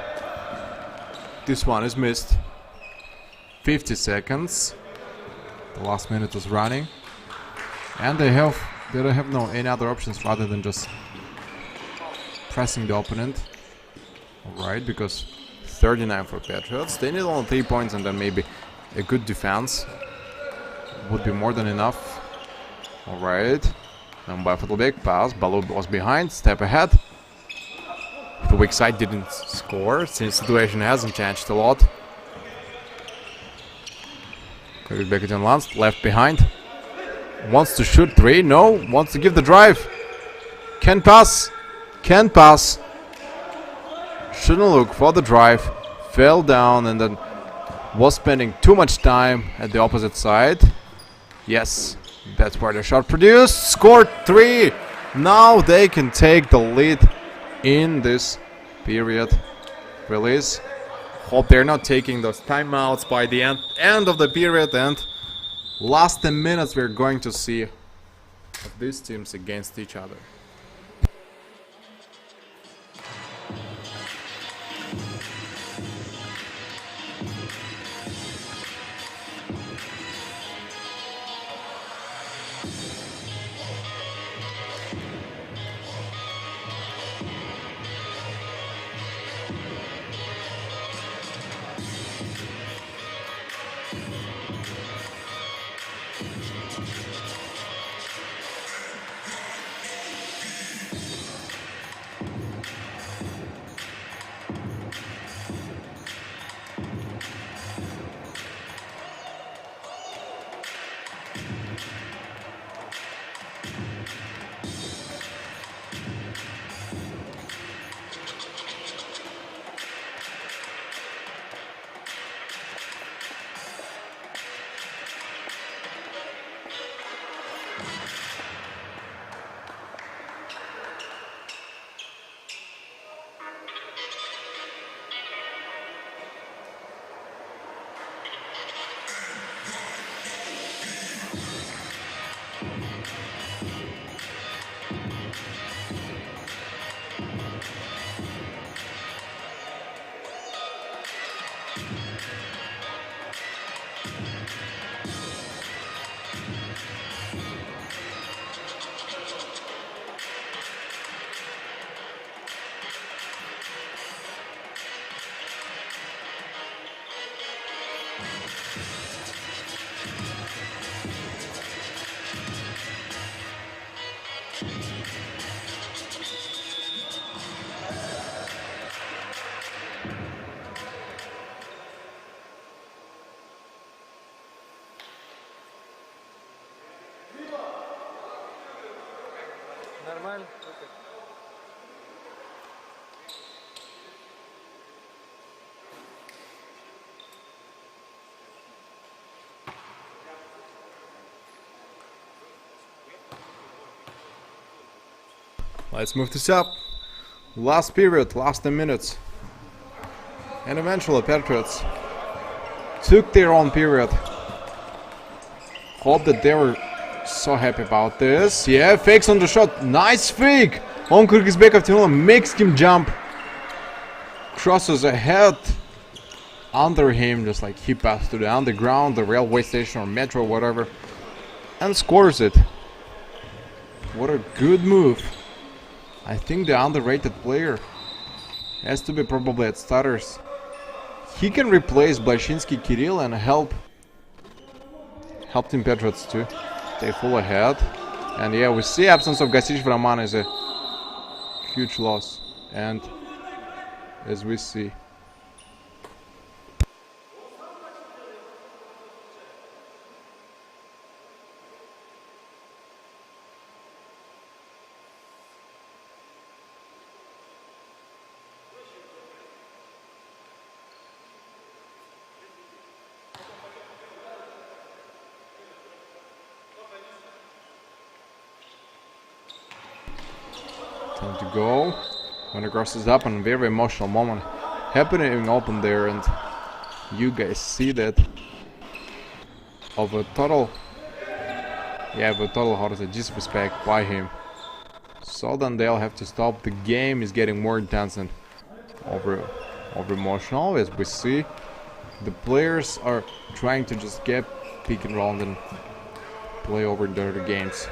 This one is missed. 50 seconds. The last minute is running. And they don't have any other options rather than just pressing the opponent. Alright, because 39 for Patriots. They need only 3 points and then maybe a good defense would be more than enough. Alright. Now by Fadlbek, pass. Balou was behind, step ahead. The weak side didn't score, since the situation hasn't changed a lot. Back again once, left behind. Wants to shoot 3, no. Wants to give the drive. Can pass. Can pass. Shouldn't look for the drive. Fell down and then was spending too much time at the opposite side. Yes, that's where the shot produced. Scored 3. Now they can take the lead in this period. Release. Hope they're not taking those timeouts by the end of the period. And last 10 minutes we're going to see of these teams against each other. Нормально? Let's move this up. Last period, last 10 minutes. And eventually Patriots took their own period. Hope that they were so happy about this. Yeah, fakes on the shot. Nice fake on Kyrgyzbekov. Makes him jump. Crosses ahead under him, just like he passed to the underground, the railway station or metro, whatever, and scores it. What a good move. I think the underrated player has to be probably at starters. He can replace Blashinsky Kirill and help Team Patriots to stay full ahead. And yeah, we see absence of Gasic Vraman is a huge loss. And as we see, Time to go. When it crosses up, and very emotional moment happening open there, and you guys see that of a total, how to say, disrespect by him. So then they'll have to stop. The game is getting more intense and over emotional, as we see. The players are trying to just get pick and roll and then play over their games.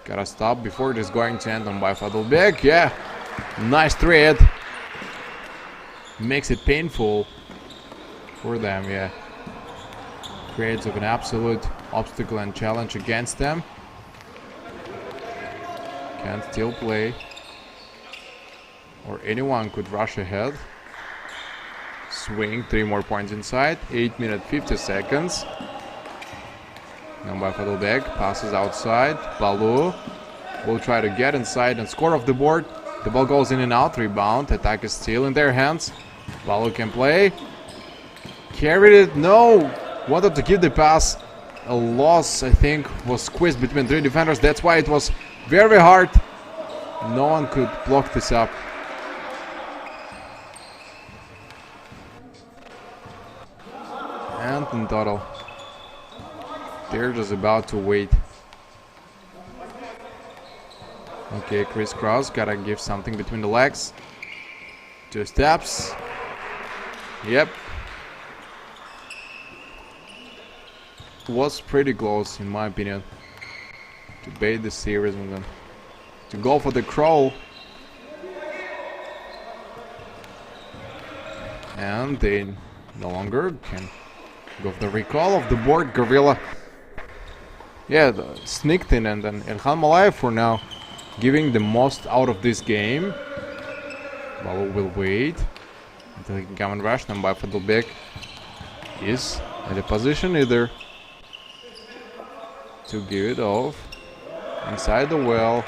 Gotta stop before it is going to end on by Fadlbek. Yeah, nice thread. Makes it painful for them, yeah. Creates an absolute obstacle and challenge against them. Can still play. Or anyone could rush ahead. Swing, 3 more points inside. 8 minutes 50 seconds. Now by Fadlbek, passes outside. Balu will try to get inside and score off the board. The ball goes in and out. Rebound. Attack is still in their hands. Balu can play. Carried it. No. Wanted to give the pass. A loss, I think, was squeezed between 3 defenders. That's why it was very hard. No one could block this up. And in total, they're just about to wait. Okay, crisscross, gotta give something between the legs. 2 steps. Yep. Was pretty close, in my opinion, to bait the series and then to go for the crawl. And they no longer can go for the recall of the board. Gorilla, yeah, sneaked in, and then Ilhan Malayev for now giving the most out of this game. Balu will wait until he can come and rush. Then by Fadlbek is in a position either to give it off inside the well,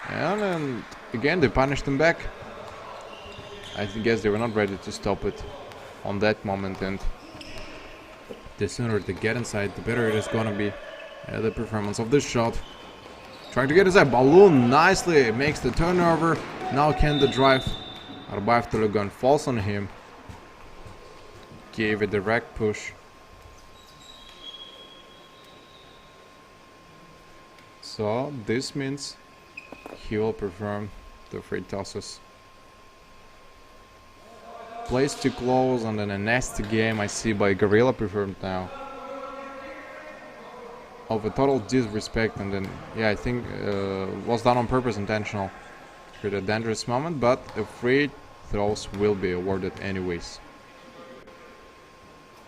and again they punished him back. I guess they were not ready to stop it on that moment, and the sooner they get inside, the better it is gonna be. The performance of this shot. Trying to get inside. Balloon nicely makes the turnover. Now can the drive. Arbaev Telegon falls on him. Gave a direct push. So this means he will perform the free tosses. Plays too close, and then a nasty game I see by Gorilla performed now. Of a total disrespect, and then yeah, I think was done on purpose, intentional. Create a dangerous moment, but a free throws will be awarded anyways.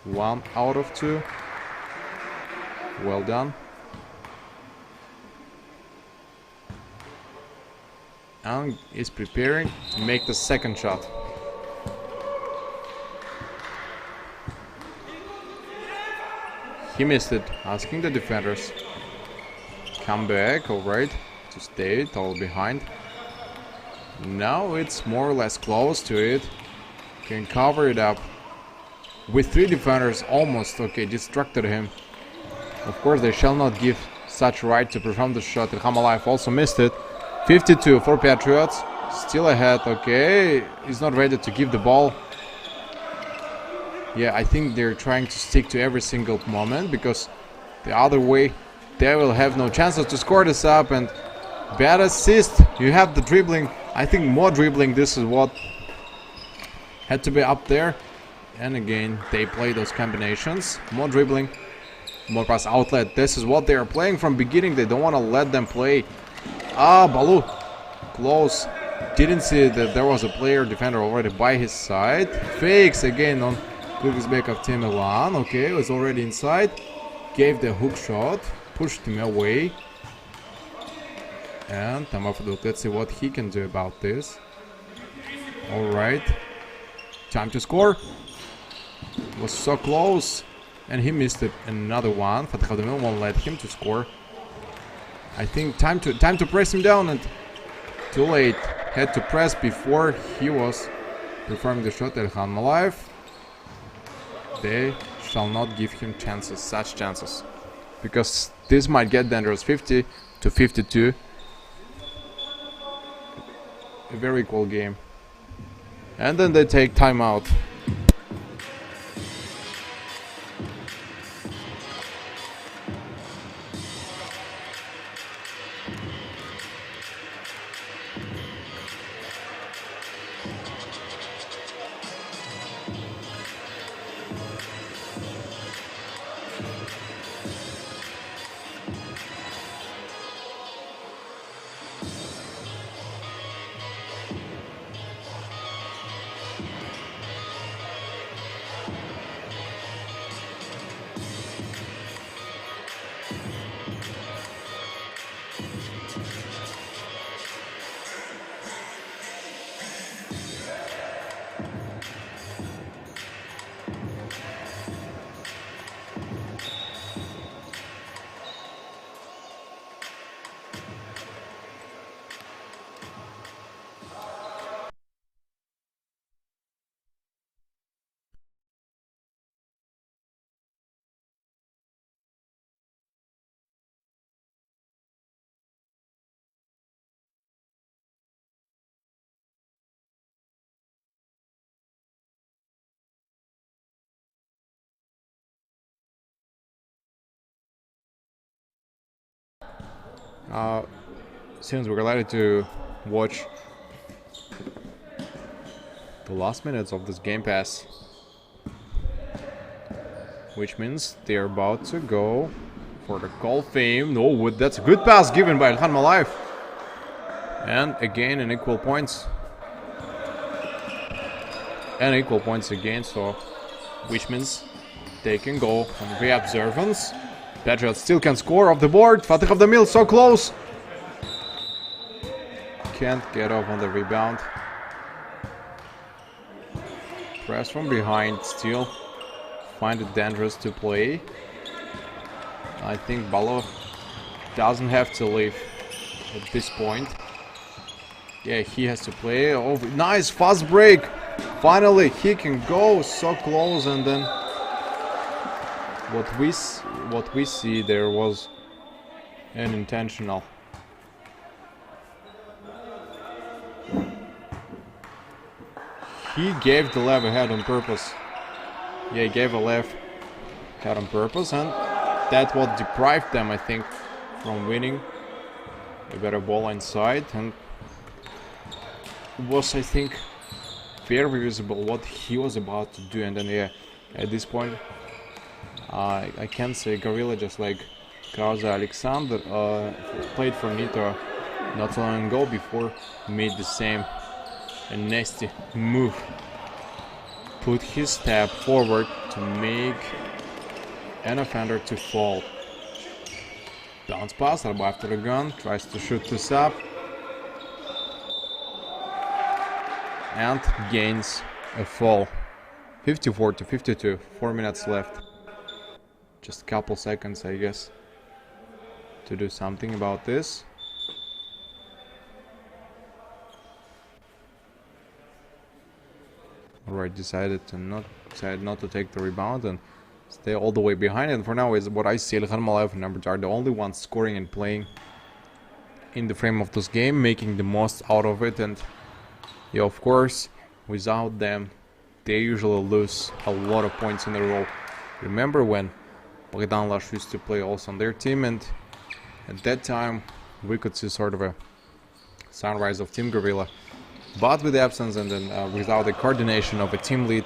1 out of 2. Well done. And is preparing to make the second shot. He missed it, asking the defenders. Come back, alright, to stay total behind. Now it's more or less close to it. Can cover it up. With 3 defenders almost, okay, distracted him. Of course, they shall not give such right to perform the shot. Ilham Aliyev also missed it. 52 for Patriots. Still ahead, okay. He's not ready to give the ball. Yeah, I think they're trying to stick to every single moment, because the other way they will have no chances to score this up. And bad assist. You have the dribbling. I think more dribbling. This is what had to be up there. And again, they play those combinations. More dribbling, more pass outlet. This is what they are playing from beginning. They don't want to let them play. Ah, Balu. Close. Didn't see that there was a player defender already by his side. Fakes again on Kyrgyzbek of Team Milan. Okay, was already inside. Gave the hook shot. Pushed him away. And Tamafaduk, let's see what he can do about this. Alright. Time to score. Was so close. And he missed it. Another one. Fatih Khademil won't let him to score. I think time to press him down, and too late. Had to press before he was performing the shot. Ilham Malayev. They shall not give him chances, such chances, because this might get dangerous. 50 to 52. a very equal game. And then they take timeout. Since we're allowed to watch the last minutes of this game pass, which means they're about to go for the Call of Fame. No, that's a good pass given by Ilhan Malayev. And again, an equal points. And equal points again, so which means they can go on re-observance. Patriots still can score off the board. Fatih of the Mill so close. Can't get off on the rebound. Press from behind still. Find it dangerous to play. I think Balo doesn't have to leave at this point. Yeah, he has to play over. Nice fast break. Finally, he can go so close, and then what we see there was an intentional. He gave the left ahead on purpose. Yeah, he gave a left head on purpose, and that what deprived them, I think, from winning. A better ball inside, and it was, I think, very visible what he was about to do. And then, yeah, at this point, I can say Gorilla, just like Krause Alexander, played for Nitro not so long ago before, made the same a nasty move. Put his step forward to make an offender to fall. Bounce pass, Arba after the gun, tries to shoot this up. And gains a fall. 54 to 52, 4 minutes left. Just a couple seconds, I guess, to do something about this. Alright, decided not to take the rebound and stay all the way behind. And for now, is what I see, Ilhan Malayev and Numbers are the only ones scoring and playing in the frame of this game, making the most out of it. And yeah, of course, without them, they usually lose a lot of points in a row. Remember when Bogdan Lash used to play also on their team, and at that time we could see sort of a sunrise of Team Gorilla. But with the absence and then without the coordination of a team lead,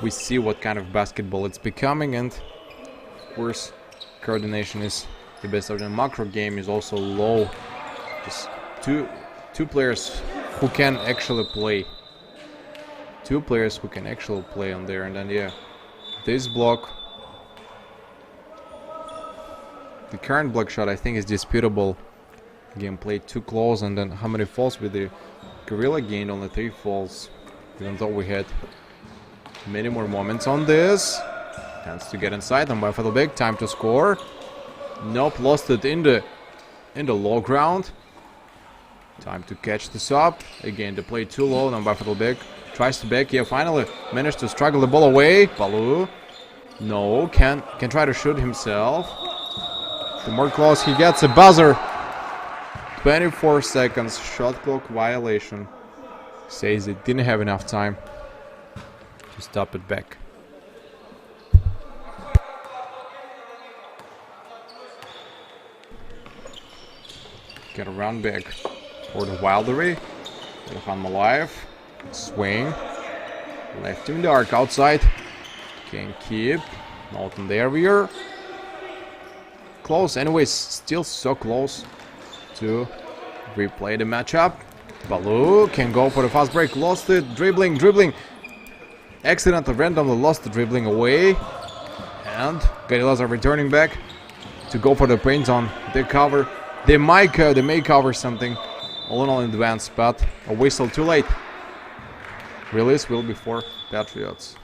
we see what kind of basketball it's becoming. And of course, coordination is the best of the macro game is also low. Just two players who can actually play. Two players who can actually play on there. And then yeah, this block, the current block shot, I think is disputable. Again, played too close, and then how many falls with the Gorilla gained? Only 3 falls, even though we had many more moments on this. Chance to get inside, and by for the big time to score. Nope, lost it in the low ground. Time to catch this up. Again, the play too low, and by for the big tries to back. Yeah, finally managed to struggle the ball away. Baloo, no, can try to shoot himself. The more close he gets, a buzzer. 24 seconds, shot clock violation. says it didn't have enough time to stop it back. Get a run back for the Wildery. I'm alive. Swing. Left him dark outside. Can keep. Not there we are. Close. Anyways, still so close to replay the matchup. Baloo can go for the fast break. Lost it. Dribbling. Accidentally randomly lost the dribbling away. And Gorillas are returning back to go for the paint zone. They cover. They may cover something all in all in advance, but a whistle too late. Release will be for Patriots.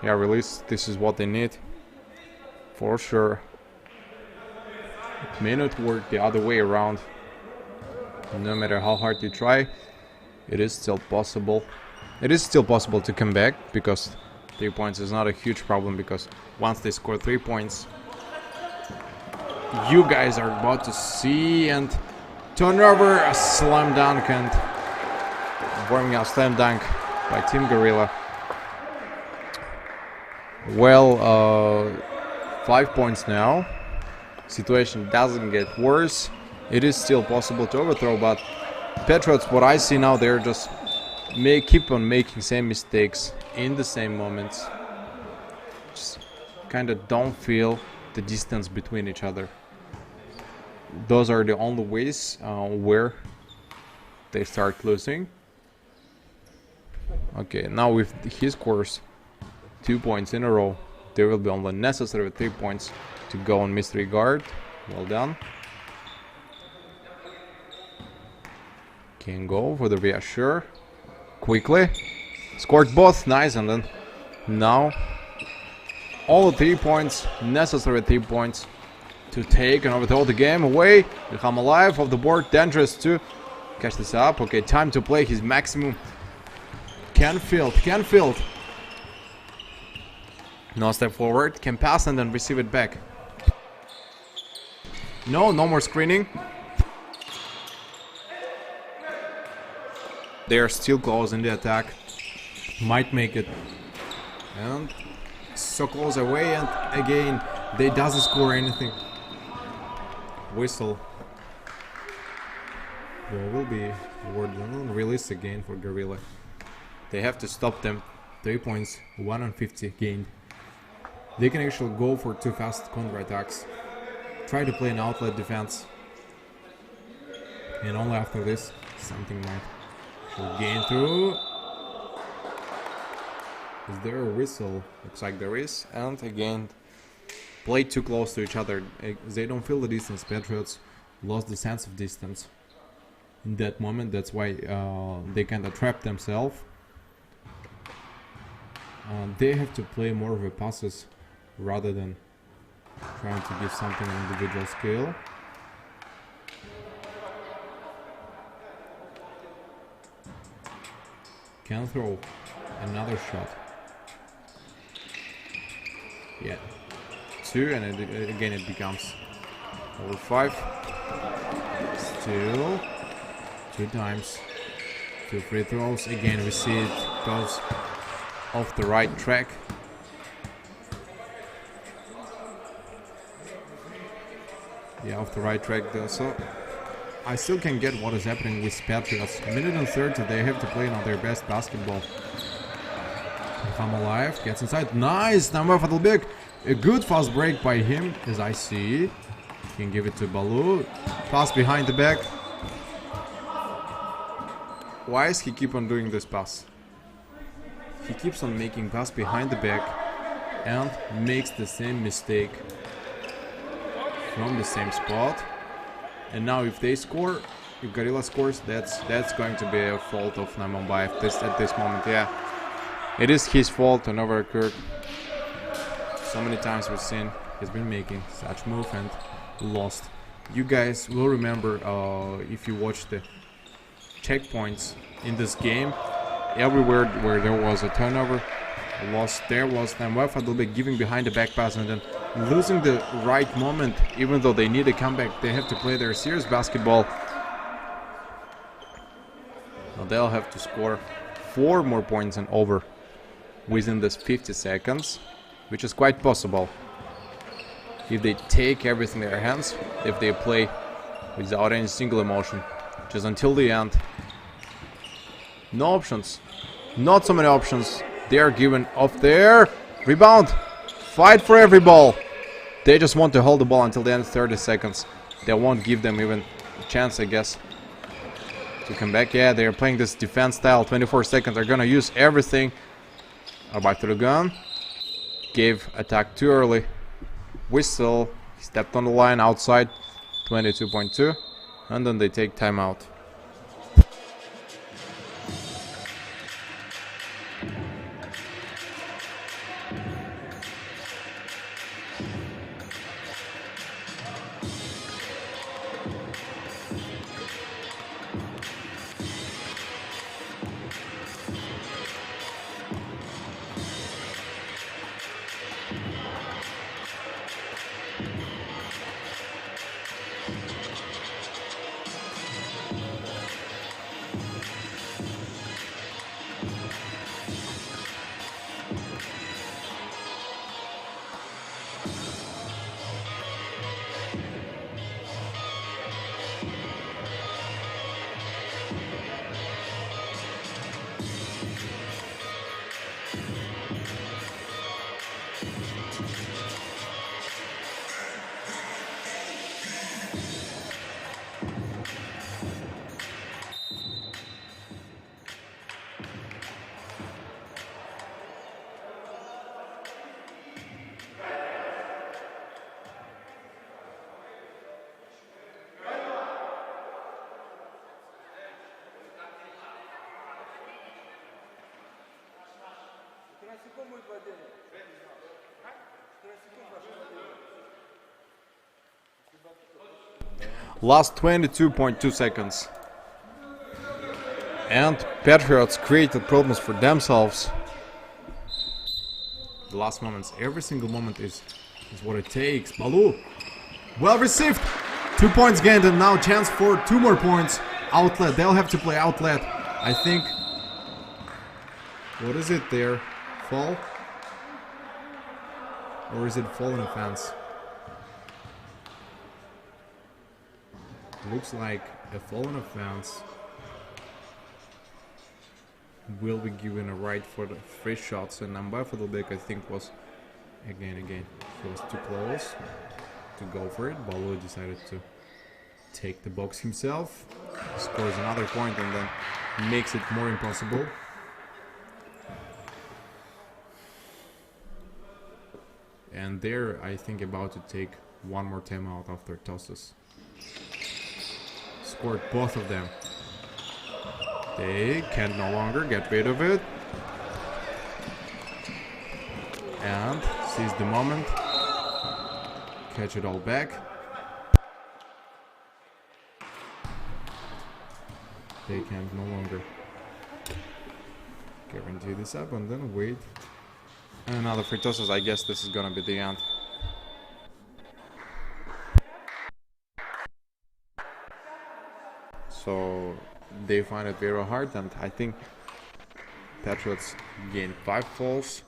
Yeah, release. This is what they need. For sure. It may not work the other way around. No matter how hard you try, it is still possible. It is still possible to come back, because 3 points is not a huge problem, because once they score 3 points, you guys are about to see. And turnover, a slam dunk, and warming up slam dunk by Team Gorilla. Well, 5 points now. Situation doesn't get worse. It is still possible to overthrow, but Patriots, what I see now, they're just keep on making same mistakes in the same moments. Just kind of don't feel the distance between each other. Those are the only ways where they start losing. Okay, now if he scores 2 points in a row, there will be only necessary 3 points to go on mystery guard. Well done. Can go for the reassure. Quickly. Scored both. Nice. And then now all 3 points, necessary 3 points to take and overthrow the game away. Become alive off the board. Dangerous to catch this up. Okay, time to play his maximum. Canfield. No step forward. Can pass and then receive it back. No more screening. They are still close in the attack. Might make it. And so close away, and again they doesn't score anything. Whistle. There will be release again for Gorilla. They have to stop them. 3 points, 1 on 50 gained. They can actually go for 2 fast counter attacks. Try to play an outlet defense. And only after this, something might gain through. Is there a whistle? Looks like there is. And again, play too close to each other. They don't feel the distance. Patriots lost the sense of distance in that moment. That's why they kind of trapped themselves. They have to play more of a passes rather than trying to give something on individual skill. Can throw another shot. Yeah, 2, and again it becomes over 5. Still 2 times, 2 free throws. Again we see it goes off the right track. Yeah, off the right track there. So I still can get what is happening with Patriots. A minute and 30, they have to play on their best basketball. Come alive, gets inside. Nice, number for the big. A good fast break by him, as I see. Can give it to Baloo. Pass behind the back. Why is he keep on doing this pass? He keeps on making pass behind the back and makes the same mistake from the same spot. And now if they score, if Gorilla scores, that's going to be a fault of Namambai at this moment. Yeah, it is his fault. Turnover occurred. So many times we've seen he's been making such move and lost. You guys will remember if you watch the checkpoints in this game, everywhere where there was a turnover, a loss, there was Namwef a little bit giving behind the back pass and then losing the right moment. Even though they need a comeback, they have to play their serious basketball. Now they'll have to score 4 more points and over within this 50 seconds, which is quite possible if they take everything in their hands, if they play without any single emotion, just until the end. No options, not so many options. They are given off there. Rebound, fight for every ball. They just want to hold the ball until the end of 30 seconds. They won't give them even a chance, I guess, to come back. Yeah, they're playing this defense style. 24 seconds. They're gonna use everything. Back to the gun. Gave attack too early. Whistle. Stepped on the line outside. 22.2. And then they take timeout. Last 22.2 seconds. And Patriots created problems for themselves. The last moments, every single moment is what it takes. Baloo, well received. 2 points gained and now chance for 2 more points. Outlet, they'll have to play outlet. I think, what is it there? Fall? Or is it fall in offense? Looks like a fallen offense will be given a right for the free shots, and Namba for the back I think was again he was too close to go for it. Baloo decided to take the box himself, scores another point and then makes it more impossible. And they're, I think, about to take one more timeout after tosses. Scored both of them. They can no longer get rid of it. And seize the moment. Catch it all back. They can no longer guarantee this up and then wait. And another free tosses. I guess this is gonna be the end. So they find it very hard, and I think Patriots gain 5 falls.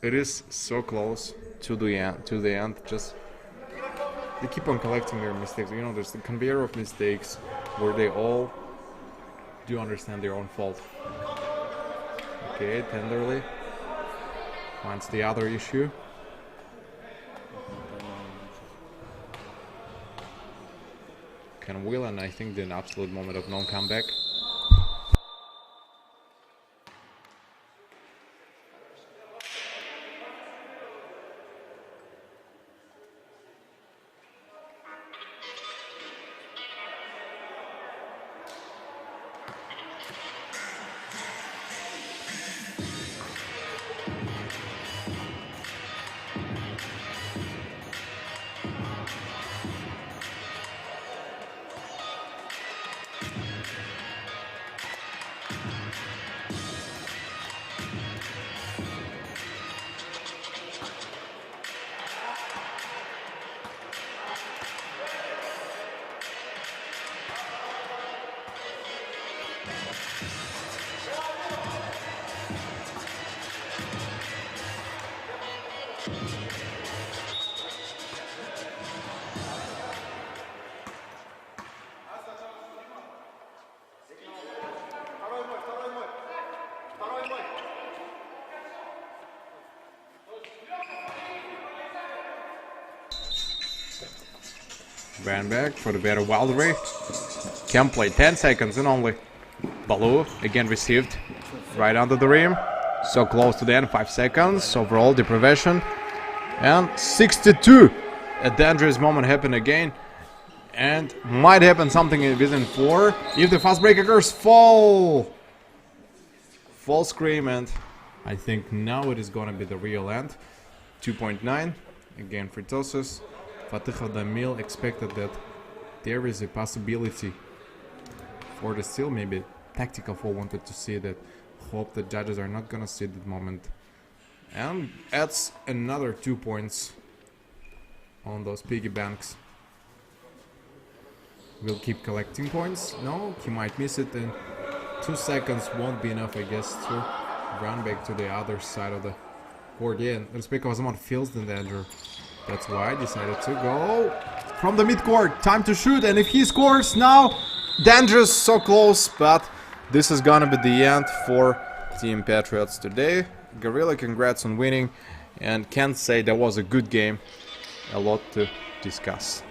It is so close to the end. Just they keep on collecting their mistakes. You know, there's the conveyor of mistakes where they all do understand their own fault. Okay, tenderly finds the other issue. Can will, and I think the absolute moment of non-comeback. Ran back for the better Wildery. Can play 10 seconds and only. Baloo again received right under the rim. So close to the end, 5 seconds. Overall deprivation. And 62. A dangerous moment happened again. And might happen something within 4. If the fast break occurs, fall scream, and I think now it is gonna be the real end. 2.9. Again for tosses. Fatih Damil expected that there is a possibility for the steal. Maybe tactical foul wanted to see that. Hope the judges are not gonna see that moment. And adds another 2 points on those piggy banks. Will keep collecting points. No, he might miss it, and 2 seconds won't be enough, I guess, to run back to the other side of the court. Yeah, and Uzbek Osman feels the danger. That's why I decided to go from the midcourt. Time to shoot, and if he scores now, dangerous, so close, but this is gonna be the end for Team Patriots today. Gorilla, congrats on winning, and can't say that was a good game. A lot to discuss.